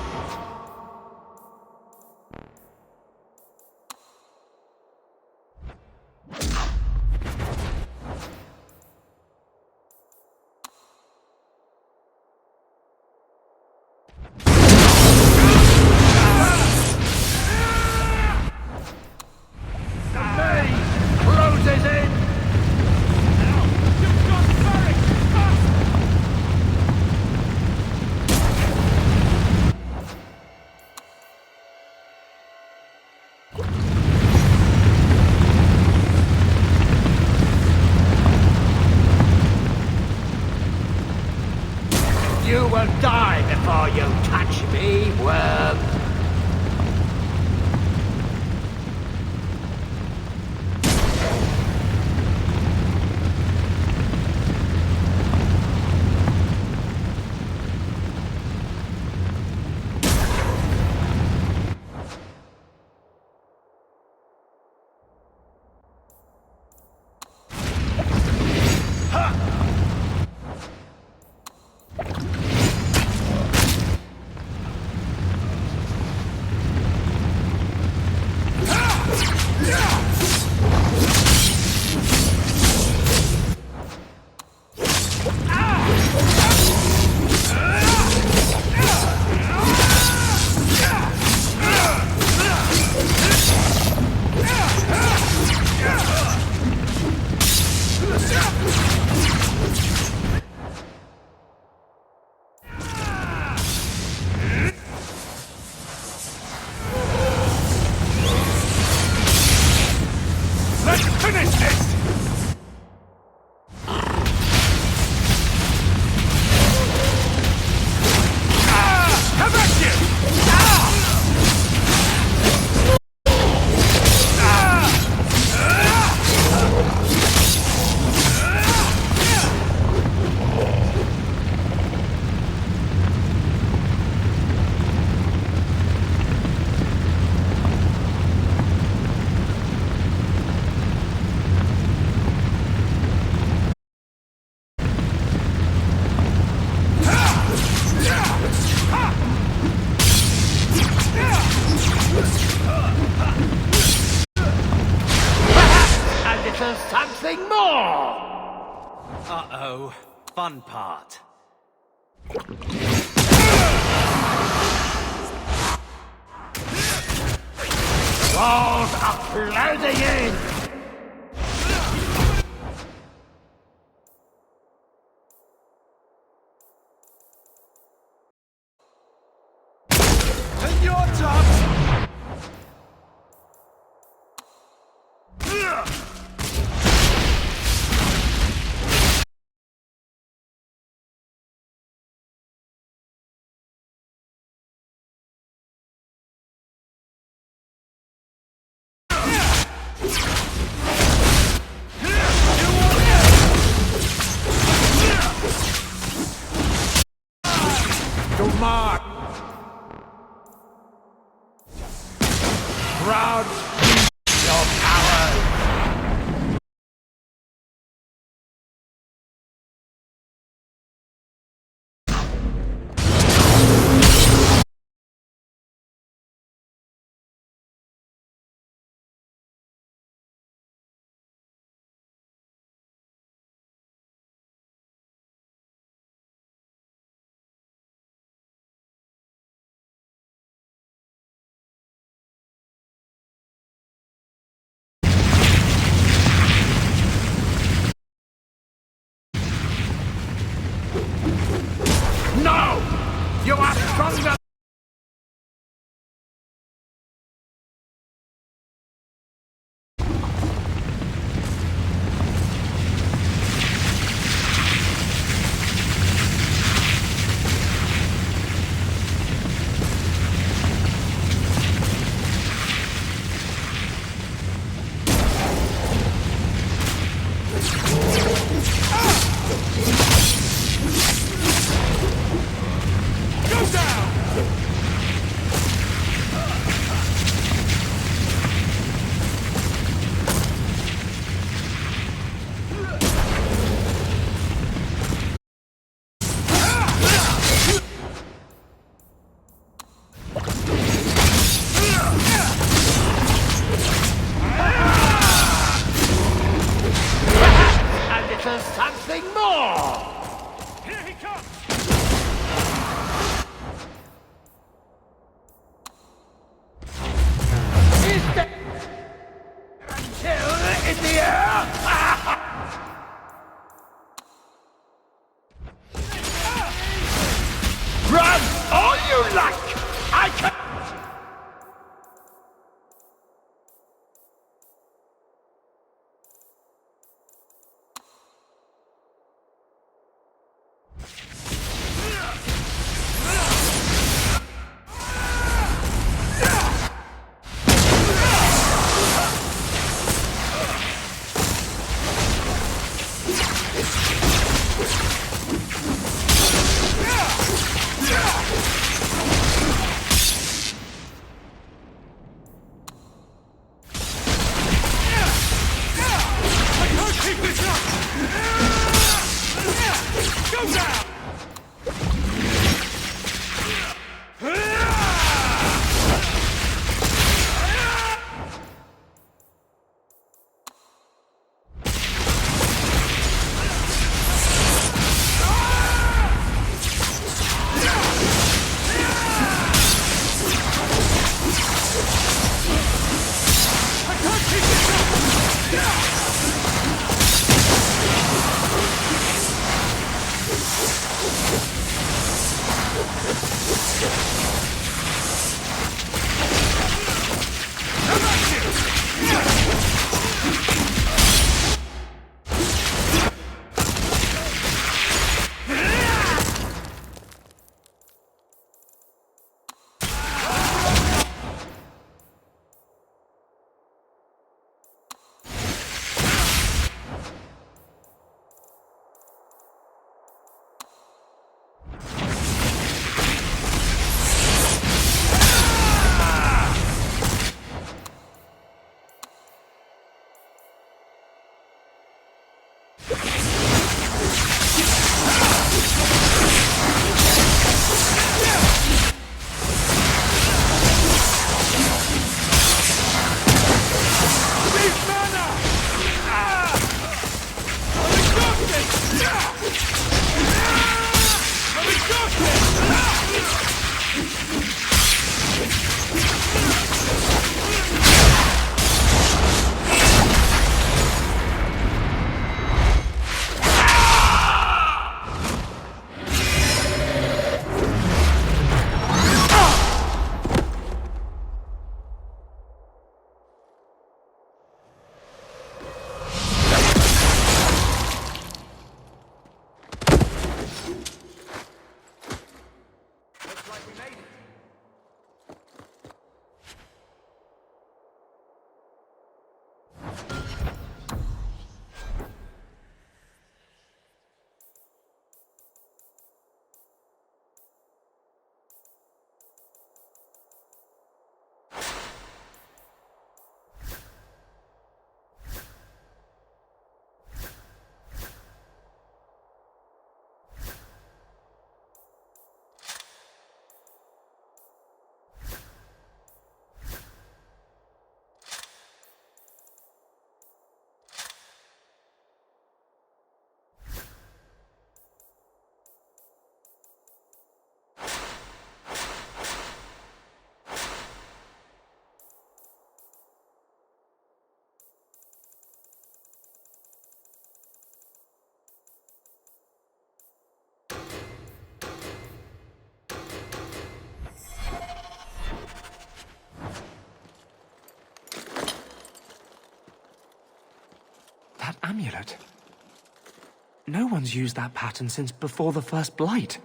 The maze closes in! You've got Varric! Fast! You will die before you touch me, worm! Let's finish this! Have at you! And it is something more! Uh-oh. Fun part. Walls are closing in! And your top! To mark! Proud your power! amulet. No one's used that pattern since before the First Blight.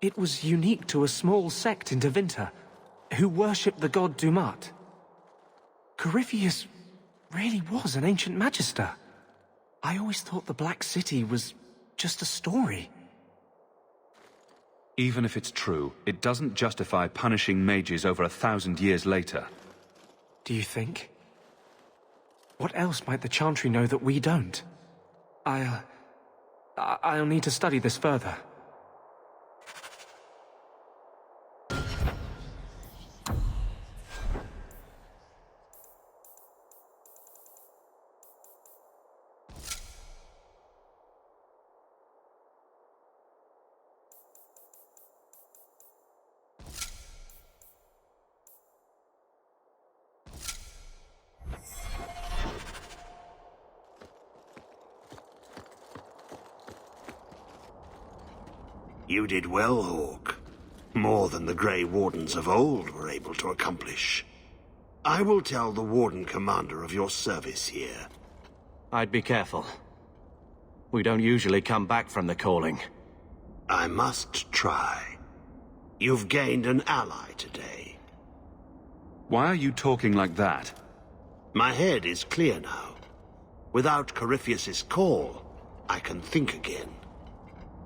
It was unique to a small sect in Tevinter, who worshipped the god Dumat. Corypheus really was an ancient magister. I always thought the Black City was just a story. Even if it's true, it doesn't justify punishing mages over 1,000 years later. Do you think? What else might the Chantry know that we don't? I'll need to study this further. You did well, Hawke. More than the Grey Wardens of old were able to accomplish. I will tell the Warden Commander of your service here. I'd be careful. We don't usually come back from the calling. I must try. You've gained an ally today. Why are you talking like that? My head is clear now. Without Corypheus's call, I can think again.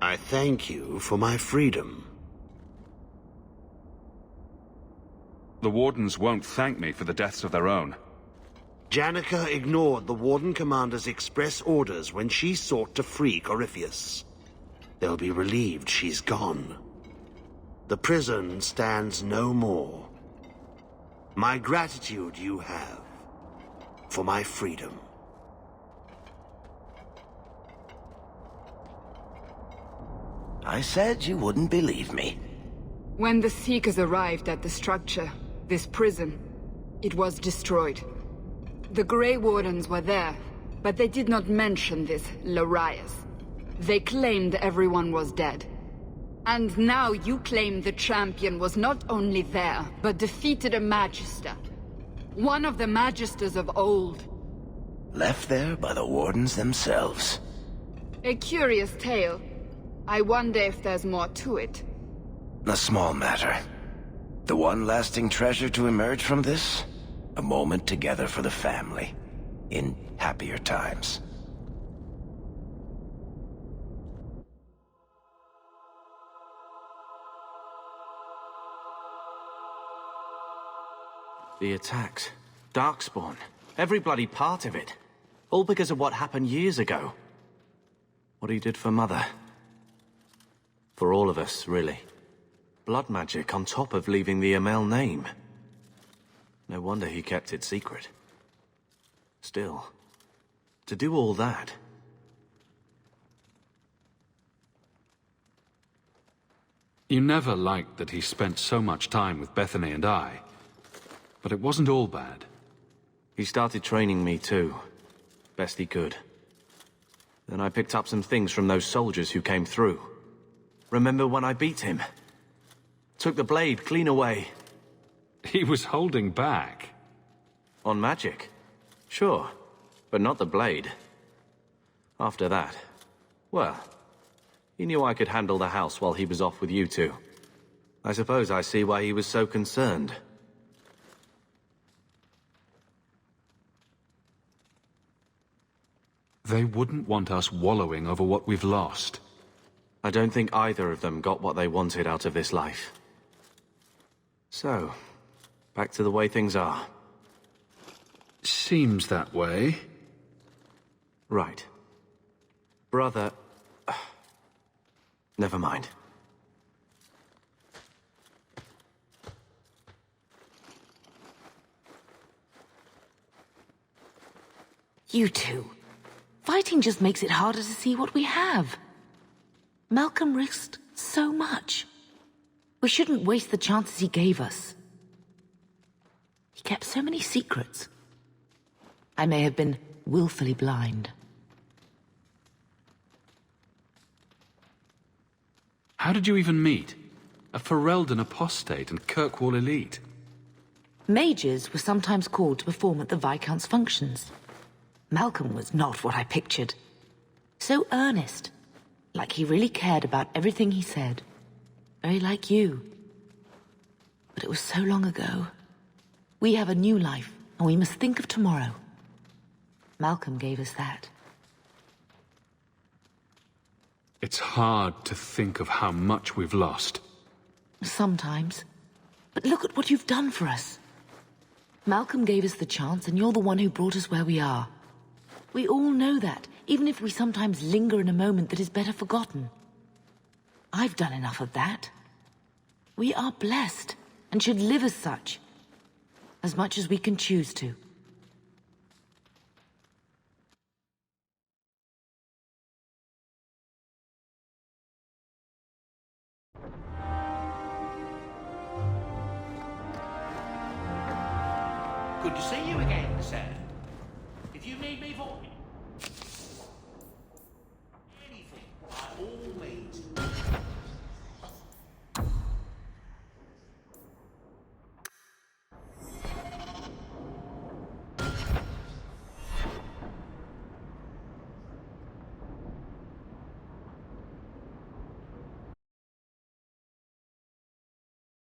I thank you for my freedom. The Wardens won't thank me for the deaths of their own. Janica ignored the Warden Commander's express orders when she sought to free Corypheus. They'll be relieved she's gone. The prison stands no more. My gratitude you have for my freedom. I said you wouldn't believe me. When the Seekers arrived at the structure, this prison, it was destroyed. The Grey Wardens were there, but they did not mention this Larius. They claimed everyone was dead. And now you claim the champion was not only there, but defeated a Magister. One of the Magisters of old. Left there by the Wardens themselves. A curious tale. I wonder if there's more to it. A small matter. The one lasting treasure to emerge from this? A moment together for the family. In happier times. The attacks. Darkspawn. Every bloody part of it. All because of what happened years ago. What he did for Mother. For all of us, really. Blood magic on top of leaving the Amel name. No wonder he kept it secret. Still, to do all that... You never liked that he spent so much time with Bethany and I. But it wasn't all bad. He started training me too. Best he could. Then I picked up some things from those soldiers who came through. Remember when I beat him? Took the blade clean away. He was holding back. On magic? Sure, but not the blade. After that, well, he knew I could handle the house while he was off with you two. I suppose I see why he was so concerned. They wouldn't want us wallowing over what we've lost. I don't think either of them got what they wanted out of this life. So, back to the way things are. Seems that way. Right. Brother... Never mind. You two. Fighting just makes it harder to see what we have. Malcolm risked so much. We shouldn't waste the chances he gave us. He kept so many secrets. I may have been willfully blind. How did you even meet? A Ferelden apostate and Kirkwall elite. Mages were sometimes called to perform at the Viscount's functions. Malcolm was not what I pictured. So earnest, like he really cared about everything he said. Very like you. But it was so long ago. We have a new life, and we must think of tomorrow. Malcolm gave us that. It's hard to think of how much we've lost. Sometimes. But look at what you've done for us. Malcolm gave us the chance, and you're the one who brought us where we are. We all know that, even if we sometimes linger in a moment that is better forgotten. I've done enough of that. We are blessed, and should live as such. As much as we can choose to. Good to see you again, sir. If you need me for...